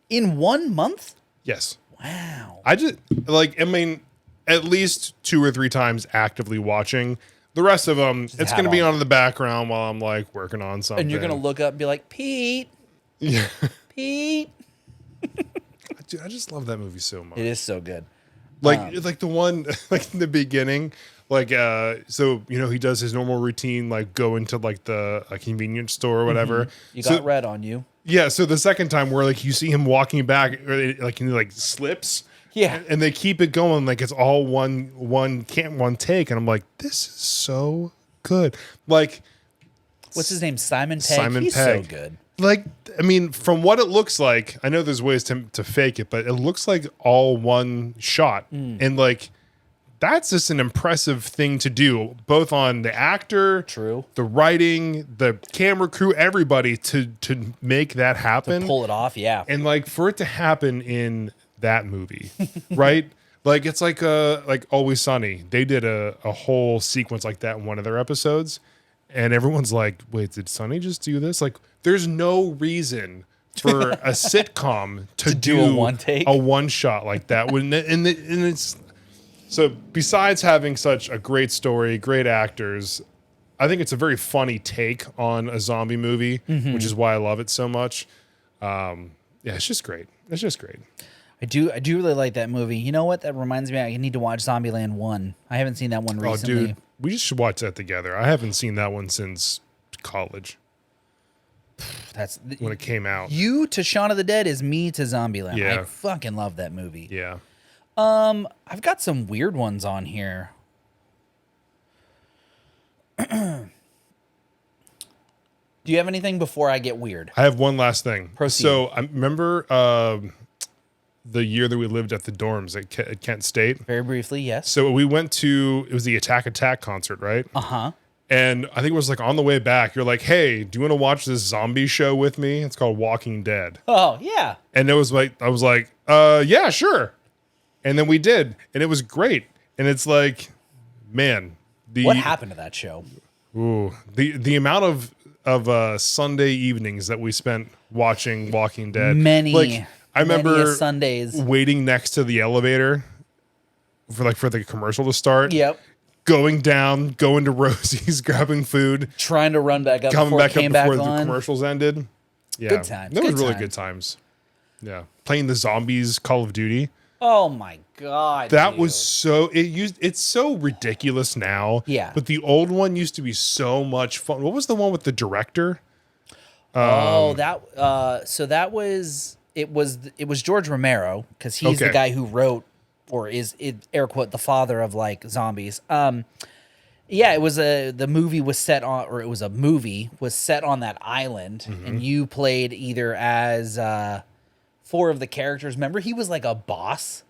in 1 month. Yes. Wow. I just I mean, at least 2 or 3 times actively watching. The rest of them, it's have going to be on. on in the background while I'm like working on something. And you're gonna look up and be like, Pete, Yeah. Pete. Dude, I just love that movie so much. It is so good. Like the one like in the beginning, like so you know he does his normal routine, like go into like the convenience store or whatever. You So- got red on you. Yeah, so the second time where like you see him walking back, or like he like slips. Yeah. And they keep it going like it's all one take, and I'm like, this is so good. Like, What's his name? Simon Pegg. Simon He's Pegg. so good. like I mean, from what it looks like, I know there's ways to fake it, but it looks like all one shot, and like that's just an impressive thing to do, both on the actor, True. the writing, the camera crew, everybody to make that happen. Pull it off. Yeah. And like for it to happen in that movie, right? Like it's like Always Sunny. They did a whole sequence like that in one of their episodes, and everyone's like, "Wait, did Sunny just do this?" Like, there's no reason for a sitcom to do do a one take? a one shot like that. And it's so besides having such a great story, great actors, I think it's a very funny take on a zombie movie, which is why I love it so much. Yeah, it's just great. It's just great. I do really like that movie. You know what? That reminds me, I need to watch Zombieland 1. I haven't seen that one recently. Oh, dude, we just should watch that together. I haven't seen that one since college That's when it came out. you to Shaun of the Dead is me to Zombieland. Yeah. I fucking love that movie. Yeah. I've got some weird ones on here. Do you have anything before I get weird? I have one last thing. Proceed. So I remember the year that we lived at the dorms at Kent State. Very briefly, yes. So we went to, it was the Attack concert, right? Uh-huh. And I think it was like on the way back, you're like, hey, do you want to watch this zombie show with me? It's called Walking Dead. Oh, yeah. And it was like, I was like, yeah, sure. And then we did, and it was great. And it's like, man, What happened to that show? the amount of Sunday evenings that we spent watching Walking Dead. Many. Like, I remember Sundays. waiting next to the elevator for the commercial to start. Yep. Going down, going to Rosie's, grabbing food, Trying to run back up coming before back it came up before back the on. commercials ended. Yeah. Good times, That was good really times. good times. Yeah. Playing the zombies Call of Duty. Oh my god. That dude. was so it's so ridiculous now. Yeah. But the old one used to be so much fun. What was the one with the director? so that was it was George Romero because he's the Okay. guy who wrote or is air quote the father of like zombies. Yeah, it was the movie was set on, or it was a movie was set on that island, and you played either as 4 of the characters. Remember, he was like a boss,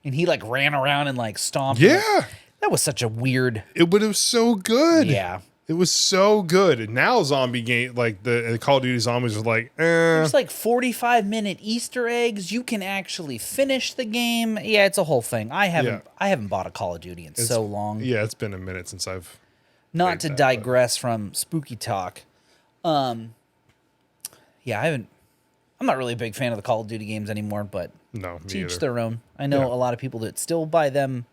and he like ran around and like stomped. Yeah. That was such a weird. It was so good. Yeah. It was so good. And now zombie game, like the Call of Duty zombies was like, There's like 45-minute Easter eggs. You can actually finish the game. Yeah, it's a whole thing. I haven't bought a Call of Duty in so long. yeah, it's been a minute since I've Not to that, but- digress from spooky talk. Yeah, I'm I'm not really a big fan of the Call of Duty games anymore, but No, me to each either. their own. I know Yeah. a lot of people that still buy them.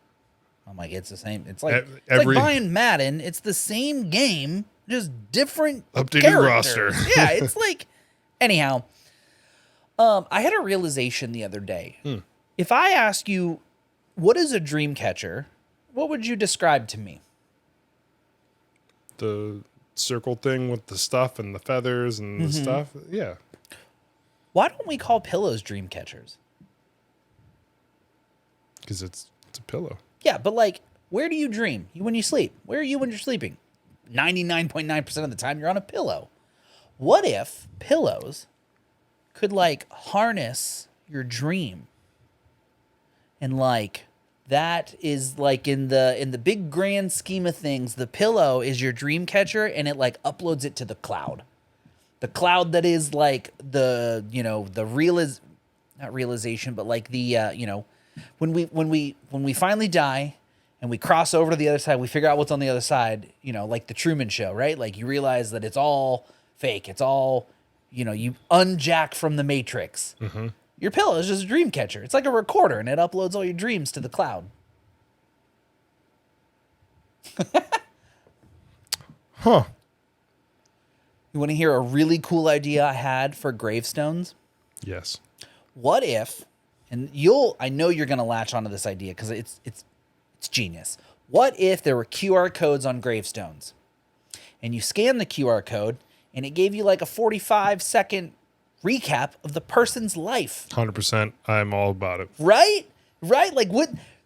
I'm like, it's the same. It's like Every- buying Madden. It's the same game, just different Updated characters. roster. Yeah, it's like. Anyhow, I had a realization the other day. If I ask you, what is a dream catcher? What would you describe to me? The circle thing with the stuff and the feathers and the stuff. Yeah. Why don't we call pillows dream catchers? Because it's a pillow. Yeah, but like, where do you dream? When you sleep. Where are you when you're sleeping? 99.9% of the time you're on a pillow. What if pillows could like harness your dream? And like that is like in the big grand scheme of things, the pillow is your dream catcher and it like uploads it to the cloud. The cloud that is like the, you know, the not realization, but like the when we finally die and we cross over to the other side, we figure out what's on the other side, you know, like the Truman Show, right? Like you realize that it's all fake. It's all, you know, you unjack from the Matrix. Your pillow is just a dream catcher. It's like a recorder and it uploads all your dreams to the cloud. Huh. You want to hear a really cool idea I had for gravestones? Yes. What if, and I know you're going to latch onto this idea because it's genius. What if there were QR codes on gravestones and you scan the QR code and it gave you like a 45-second recap of the person's life? 100%. I'm all about it. Right? Right? Like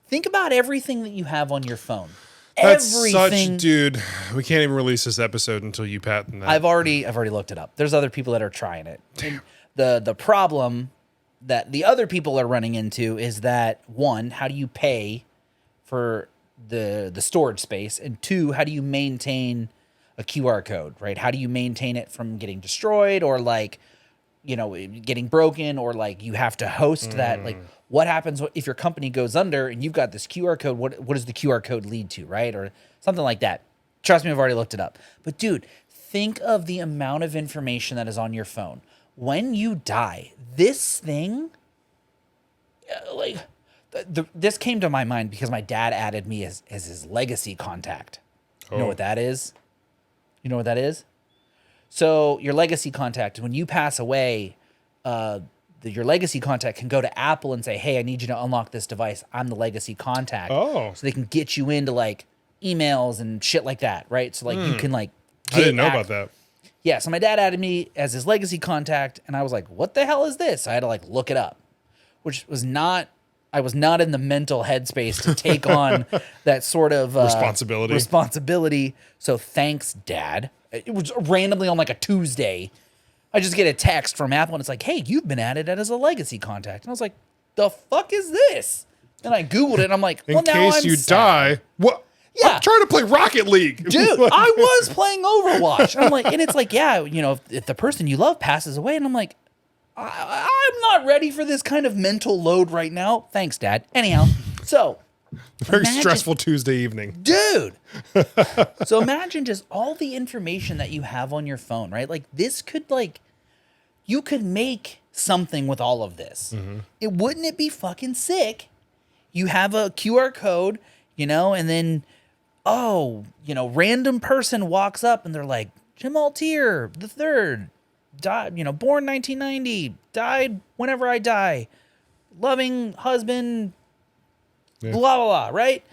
think about everything that you have on your phone. That's Everything. such, dude. We can't even release this episode until you patent that. I've already looked it up. There's other people that are trying it. And the problem that the other people are running into is that, one, how do you pay for the storage space? And two, how do you maintain a QR code, right? How do you maintain it from getting destroyed or like, you know, getting broken, or like you have to host that? Like what happens if your company goes under and you've got this QR code? What does the QR code lead to, right? Or something like that. Trust me, I've already looked it up. But dude, think of the amount of information that is on your phone. When you die, this thing, like, this came to my mind because my dad added me as his legacy contact. You know what that is? You know what that is? So your legacy contact, when you pass away, your legacy contact can go to Apple and say, hey, I need you to unlock this device. I'm the legacy contact. Oh. So they can get you into like emails and shit like that, right? So like you can like I didn't know about that. Yeah, so my dad added me as his legacy contact, and I was like, what the hell is this? I had to like look it up, which was not, I was not in the mental headspace to take on that sort of responsibility. So thanks, Dad. It was randomly on like a Tuesday. I just get a text from Apple and it's like, hey, you've been added as a legacy contact. And I was like, the fuck is this? And I Googled it and I'm like, well, In now case I'm you sad. die. What? Yeah. I'm trying to play Rocket League. Dude, I was playing Overwatch. And I'm like, and it's like, yeah, you know, if the person you love passes away, and I'm like, I'm not ready for this kind of mental load right now. Thanks, Dad. Anyhow, so Very stressful Tuesday evening. dude. So imagine just all the information that you have on your phone, right? Like this could like, you could make something with all of this. Wouldn't it be fucking sick? You have a QR code, you know, and then, oh, you know, random person walks up and they're like, Jim Altier the third, died, you know, born 1990, died whenever I die, loving husband, blah, blah, blah, right?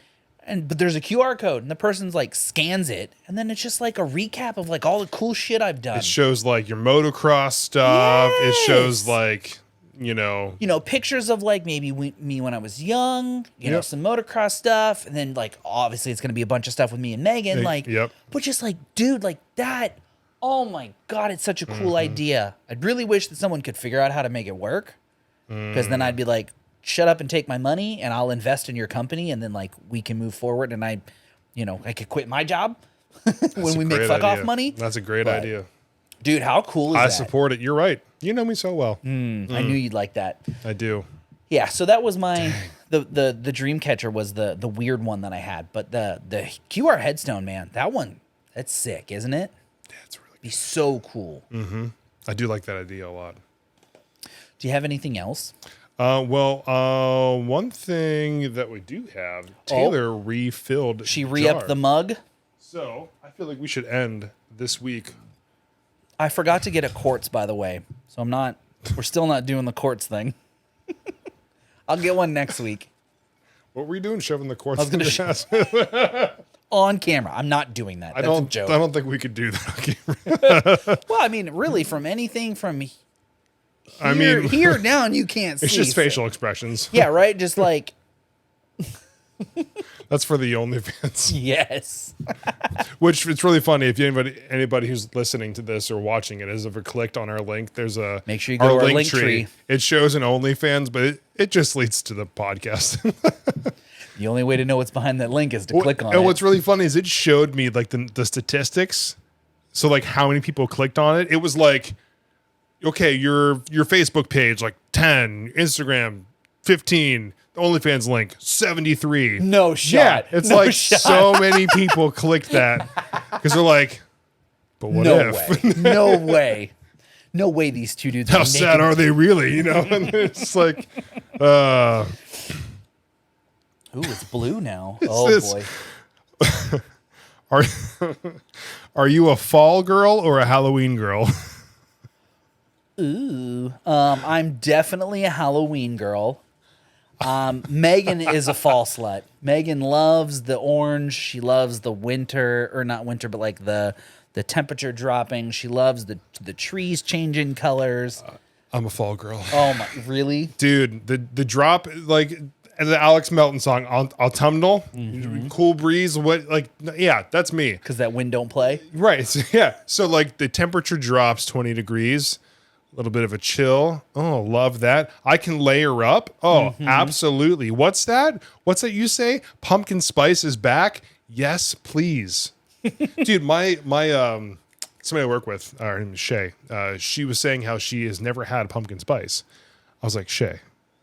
But there's a QR code and the person's like scans it. And then it's just like a recap of like all the cool shit I've done. It shows like your motocross stuff. Yes. It shows like, you know, pictures of like maybe me when I was young, you know, some motocross stuff. And then like, obviously it's going to be a bunch of stuff with me and Megan. Like, but just like, dude, like that. Oh my God, it's such a cool idea. I'd really wish that someone could figure out how to make it work. Because then I'd be like, shut up and take my money and I'll invest in your company. And then like we can move forward and I could quit my job when we make fuck off money. That's a great idea. Dude, how cool is that? I support it. You're right. You know me so well. I knew you'd like that. I do. Yeah, so that was my the dream catcher was the weird one that I had. But the QR headstone, man, that's sick, isn't it? Yeah, it's really Be so cool. I do like that idea a lot. Do you have anything else? One thing that we do have, Taylor refilled. She re-upped the mug. So I feel like we should end this week. I forgot to get a quartz, by the way. So we're still not doing the quartz thing. I'll get one next week. What were you doing shoving the quartz I was in gonna the ass? On camera. I'm not doing that. That's a joke. I don't think we could do that on camera. Well, I mean, really, from anything from here, here down, you can't see. It's just facial expressions. Yeah, right? Just like... That's for the OnlyFans. Yes. Which it's really funny if anybody who's listening to this or watching it has ever clicked on our link. There's a make sure you go to our link tree. It shows an OnlyFans, but it just leads to the podcast. The only way to know what's behind that link is to click on it. And what's really funny is it showed me like the statistics. So like how many people clicked on it. It was like, okay, your Facebook page like 10, Instagram 15. OnlyFans link 73. No shot. Yeah, it's no like shot. so many people clicked that because they're like, but what if? Way. No way. No way these two dudes How sad are they really? You know, and it's like, ooh, it's blue now. Oh boy. Are you a fall girl or a Halloween girl? Ooh, I'm definitely a Halloween girl. Megan is a fall slut. Megan loves the orange. She loves the winter, or not winter, but like the temperature dropping. She loves the trees changing colors. I'm a fall girl. Oh my, really? Dude, the drop, like the Alex Melton song, Autumnal, Cool Breeze, yeah, that's me. Because that wind don't play? Right, so, yeah. So like the temperature drops 20 degrees. A little bit of a chill. Oh, love that. I can layer up. Oh, absolutely. What's that? What's that you say? Pumpkin spice is back? Yes, please. Dude, my somebody I work with, her name is Shay, she was saying how she has never had pumpkin spice. I was like, Shay,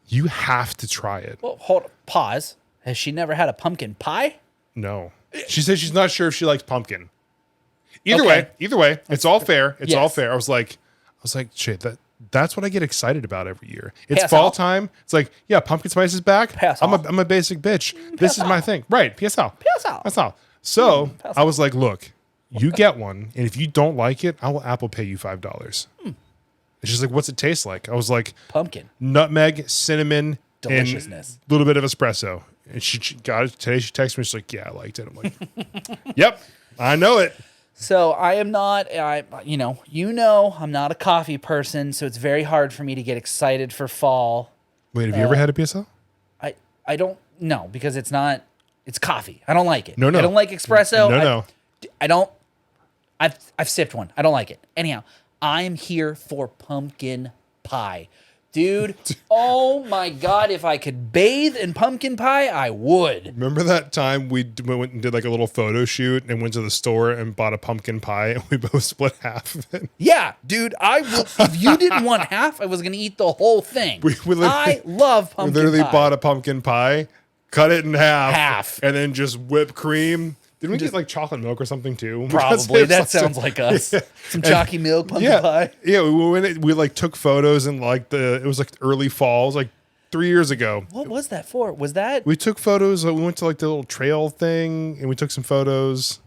you have to try it. Well, pause. Has she never had a pumpkin pie? No. She said she's not sure if she likes pumpkin. Either way, it's all fair. It's all fair. I was like, shit, that's what I get excited about every year. It's fall time. It's like, yeah, pumpkin spice is back. I'm a basic bitch. This is my thing. Right. PSL. That's all. So I was like, look, you get one, and if you don't like it, I will Apple pay you $5. And she's like, what's it taste like? I was like, pumpkin, nutmeg, cinnamon, deliciousness, and a little bit of espresso. And she got it today. She texted me. She's like, yeah, I liked it. I'm like, yep, I know it. So I am not, I'm not a coffee person, so it's very hard for me to get excited for fall. Wait, have you ever had a PSL? I don't know, because it's coffee. I don't like it. No. I don't like espresso. No. I don't, I've sipped one. I don't like it. Anyhow, I'm here for pumpkin pie. Dude, oh my God, if I could bathe in pumpkin pie, I would. Remember that time we went and did like a little photo shoot and went to the store and bought a pumpkin pie and we both split half of it? Yeah, dude, if you didn't want half, I was going to eat the whole thing. I love pumpkin pie. We literally bought a pumpkin pie, cut it in half. And then just whipped cream. Didn't we get like chocolate milk or something too? Probably. That sounds like us. Yeah. Some chalky milk, pumpkin pie. Yeah, we like took photos in like it was like early fall. It was like 3 years ago. What was that for? Was that? We took photos. We went to like the little trail thing and we took some photos.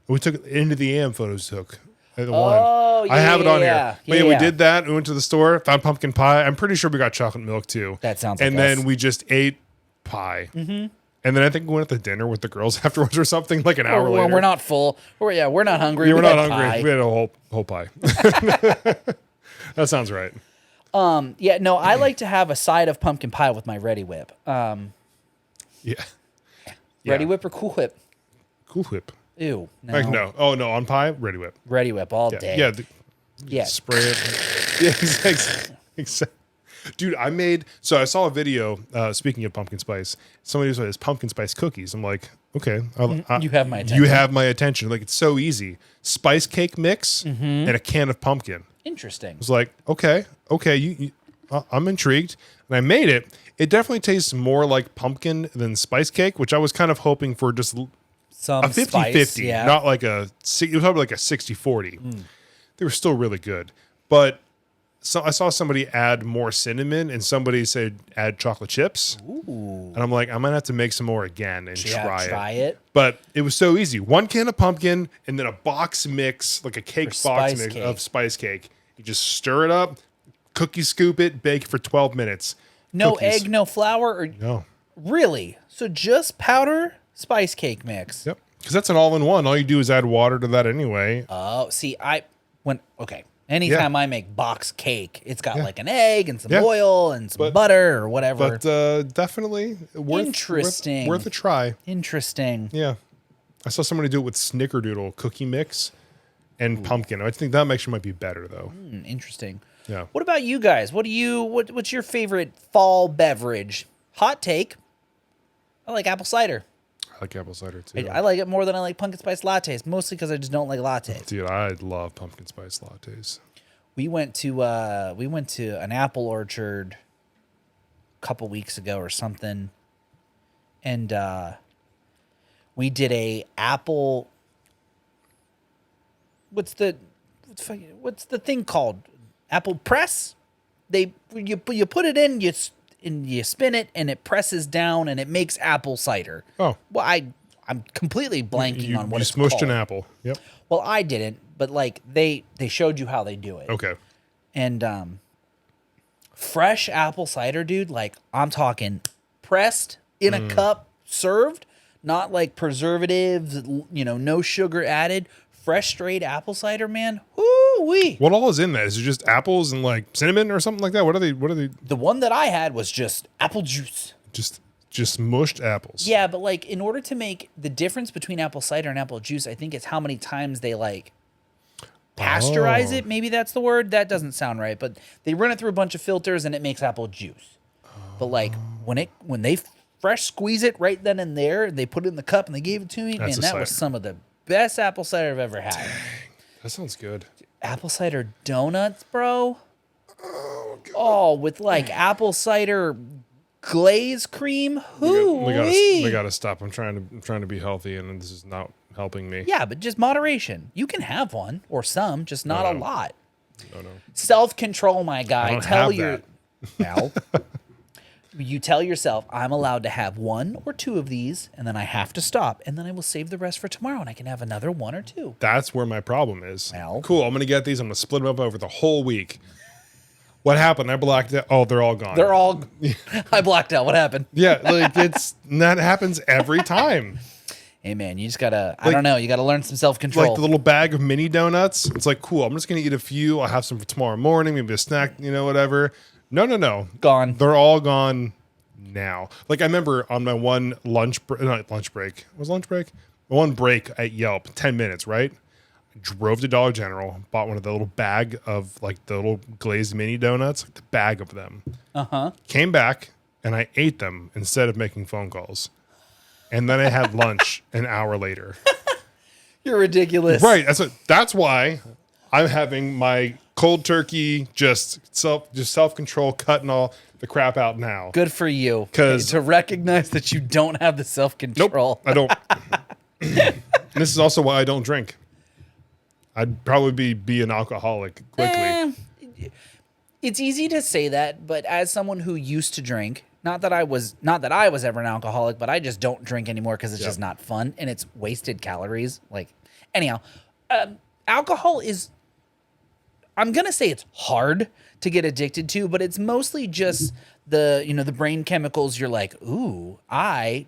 We took into the AM photos took. Oh, yeah. I have it on here. But we did that. We went to the store, found pumpkin pie. I'm pretty sure we got chocolate milk too. That sounds like And then we just ate pie. Mm-hmm. And then I think we went to dinner with the girls afterwards or something, like an hour later. We're not full. We're not hungry. We're not hungry. Pie. We had a whole pie. That sounds right. Yeah, no, I like to have a side of pumpkin pie with my Ready Whip. Yeah. Ready Whip or Cool Whip? Cool Whip. Ew. No. Like, no. Oh, no. On pie, Ready Whip. Ready Whip all day. Yeah. Spray it. Yeah, exactly. Dude, I saw a video, speaking of pumpkin spice, somebody was like, pumpkin spice cookies. I'm like, okay. You have my attention. You have my attention. Like, it's so easy. Spice cake mix and a can of pumpkin. Interesting. I was like, okay, I'm intrigued. And I made it. It definitely tastes more like pumpkin than spice cake, which I was kind of hoping for just some a 50-50, yeah. Not like it was probably like a 60-40. They were still really good. But so I saw somebody add more cinnamon, and somebody said add chocolate chips. Ooh. And I'm like, I'm gonna have to make some more again and Try it. But it was so easy. 1 can of pumpkin and then a box mix, like a cake For box spice mix cake. of spice cake. You just stir it up, cookie scoop it, bake for 12 minutes. No Cookies. egg, no flour, or No. really? So just powder spice cake mix. Yep. Because that's an all-in-one. All you do is add water to that anyway. Oh, see, anytime I make box cake, it's got like an egg and some Yeah. oil and some butter or whatever. But definitely Interesting. worth a try. Interesting. Yeah. I saw somebody do it with snickerdoodle cookie mix and pumpkin. I think that actually might be better though. Interesting. Yeah. What about you guys? What's your favorite fall beverage? Hot take. I like apple cider. I like apple cider too. I like it more than I like pumpkin spice lattes, mostly because I just don't like lattes. Dude, I love pumpkin spice lattes. We went to an apple orchard a couple weeks ago or something, and we did a apple. What's the thing called? Apple press. You put it in, you spin it, and it presses down, and it makes apple cider. Oh. Well, I'm completely blanking on what you it's smushed called. an apple. Yep. Well, I didn't, but like they showed you how they do it. Okay. And fresh apple cider, dude, like I'm talking pressed in a cup, served, not like preservatives, no sugar added. Fresh straight apple cider, man. Woo-wee. What all is in that? Is it just apples and like cinnamon or something like that? What are they? The one that I had was just apple juice. Just mushed apples. Yeah, but like in order to make the difference between apple cider and apple juice, I think it's how many times they like pasteurize it. Maybe that's the word. That doesn't sound right, but they run it through a bunch of filters and it makes apple juice. But like when they fresh squeeze it right then and there, and they put it in the cup and they gave it to me, That's man, a that sight. was some of the best apple cider I've ever had. That sounds good. Apple cider donuts, bro. Oh, with like apple cider glaze cream. We gotta stop. I'm trying to be healthy, and this is not helping me. Yeah, but just moderation. You can have one or some, just not a lot. No. Self-control, my guy. I don't Tell have your Al. You tell yourself, I'm allowed to have 1 or 2 of these, and then I have to stop, and then I will save the rest for tomorrow, and I can have another 1 or 2. That's where my problem is. Well. Cool. I'm gonna get these. I'm gonna split them up over the whole week. What happened? I blacked out. Oh, they're all gone. They're all. I blacked out. What happened? Yeah, like that happens every time. Hey man, you just gotta. I don't know. You gotta learn some self-control. Like the little bag of mini donuts. It's like, cool. I'm just gonna eat a few. I'll have some for tomorrow morning. Maybe a snack. Whatever. No. Gone. They're all gone now. Like I remember on my one not lunch break. Was lunch break? My one break at Yelp. 10 minutes. Right. Drove to Dollar General, bought one of the little bag of like the little glazed mini donuts, like the bag of them. Came back and I ate them instead of making phone calls. And then I had lunch an hour later. You're ridiculous. Right. That's why I'm having my cold turkey, just self-control, cutting all the crap out now. Good for you. 'Cause- to recognize that you don't have the self-control. Nope, I don't. This is also why I don't drink. I'd probably be an alcoholic quickly. It's easy to say that, but as someone who used to drink, not that I was ever an alcoholic, but I just don't drink anymore because it's just not fun and it's wasted calories. Like, anyhow, alcohol is, I'm gonna say it's hard to get addicted to, but it's mostly just the brain chemicals. You're like, ooh, I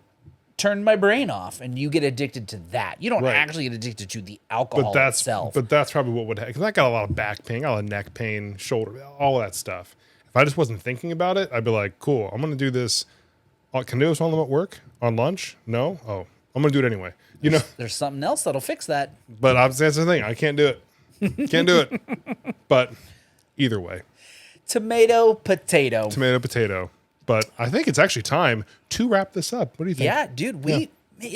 turned my brain off, and you get addicted to that. You don't actually get addicted to the alcohol itself. But that's probably what would happen. Because I got a lot of back pain, got a lot of neck pain, shoulder, all that stuff. If I just wasn't thinking about it, I'd be like, cool, I'm going to do this. Can I do this while I'm at work? On lunch? No? Oh, I'm going to do it anyway. There's something else that'll fix that. But obviously that's the thing. I can't do it. Can't do it. But either way. Tomato, potato. Tomato, potato. But I think it's actually time to wrap this up. What do you think? Yeah, dude,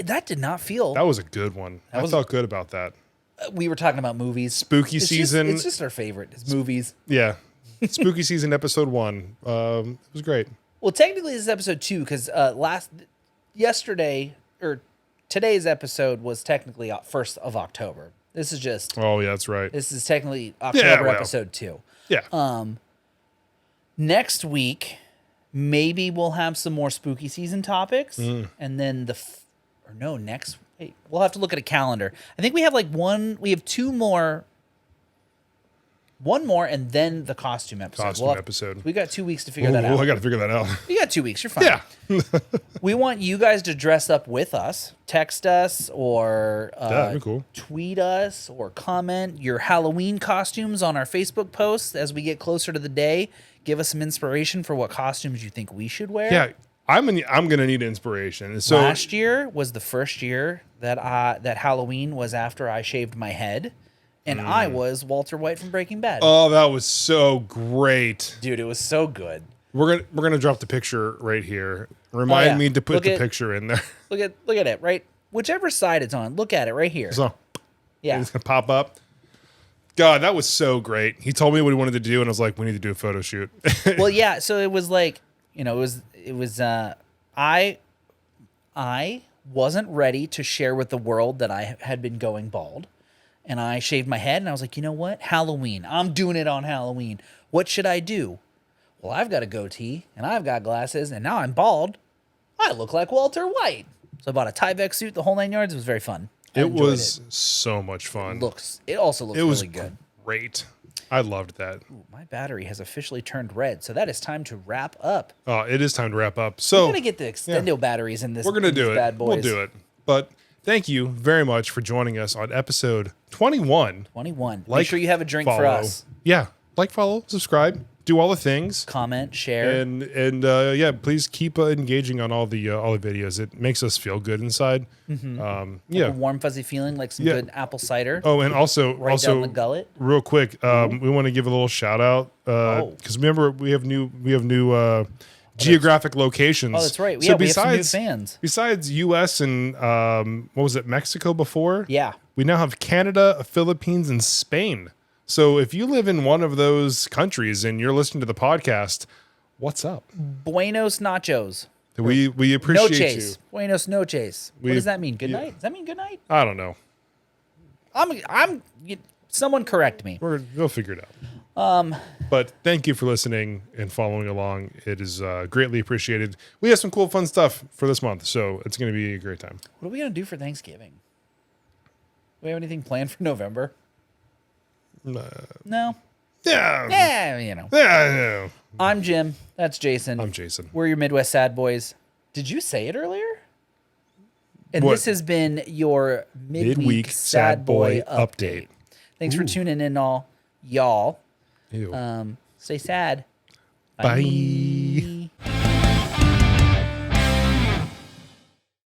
that did not feel. That was a good one. I felt good about that. We were talking about movies. Spooky season. It's just our favorite. It's movies. Yeah. Spooky season episode 1. It was great. Well, technically this is episode 2 because today's episode was technically 1st of October. This is just. Oh, yeah, that's right. This is technically October well. episode 2. Yeah. Next week, maybe we'll have some more spooky season topics, and then next. Wait, we'll have to look at a calendar. I think we have We have two more. One more, and then the costume episode. Episode. We got 2 weeks to figure that out. I got to figure that out. You got 2 weeks. You're fine. Yeah. We want you guys to dress up with us. Text us or That'd be cool. tweet us or comment your Halloween costumes on our Facebook posts as we get closer to the day. Give us some inspiration for what costumes you think we should wear. Yeah, I'm gonna need inspiration. So last year was the first year that Halloween was after I shaved my head, and I was Walter White from Breaking Bad. Oh, that was so great, dude! It was so good. We're gonna drop the picture right here. Remind me to put the picture in there. Look at it, right? Whichever side it's on. Look at it right here. So yeah, it's gonna pop up. God, that was so great. He told me what he wanted to do, and I was like, "We need to do a photo shoot." Well, yeah. So it was like, it was. I wasn't ready to share with the world that I had been going bald, and I shaved my head, and I was like, you know what? Halloween. I'm doing it on Halloween. What should I do? Well, I've got a goatee, and I've got glasses, and now I'm bald. I look like Walter White. So I bought a Tyvek suit, the whole 9 yards. It was very fun. It was so much fun. It also looks really good. Great. I loved that. Ooh, my battery has officially turned red, so that is time to wrap up. Oh, it is time to wrap up. So we're gonna get the extendo batteries in this. We're gonna do it. Bad boys. We'll do it. But thank you very much for joining us on episode 21. 21. Make sure you have a drink for us. Yeah, follow, subscribe, do all the things, comment, share, and yeah, please keep engaging on all the videos. It makes us feel good inside. Yeah, a warm fuzzy feeling, like some good apple cider. Oh, and also down the gullet. Real quick, we want to give a little shout out because remember we have new geographic locations. Oh, that's right. So we have some new fans. Besides U.S. and what was it, Mexico before? Yeah. We now have Canada, Philippines, and Spain. So if you live in one of those countries and you're listening to the podcast, what's up? Buenos nachos. We appreciate you. Buenos noches. What does that mean? Good night? Does that mean good night? I don't know. Someone correct me. We'll figure it out. But thank you for listening and following along. It is greatly appreciated. We have some cool, fun stuff for this month, so it's going to be a great time. What are we going to do for Thanksgiving? Do we have anything planned for November? No. Yeah. Yeah, you know. Yeah, I know. I'm Jim. That's Jason. I'm Jason. We're your Midwest Sad Boys. Did you say it earlier? And What? This has been your midweek Sad Boy update. Thanks for tuning in, y'all. Ew. Stay sad. Bye.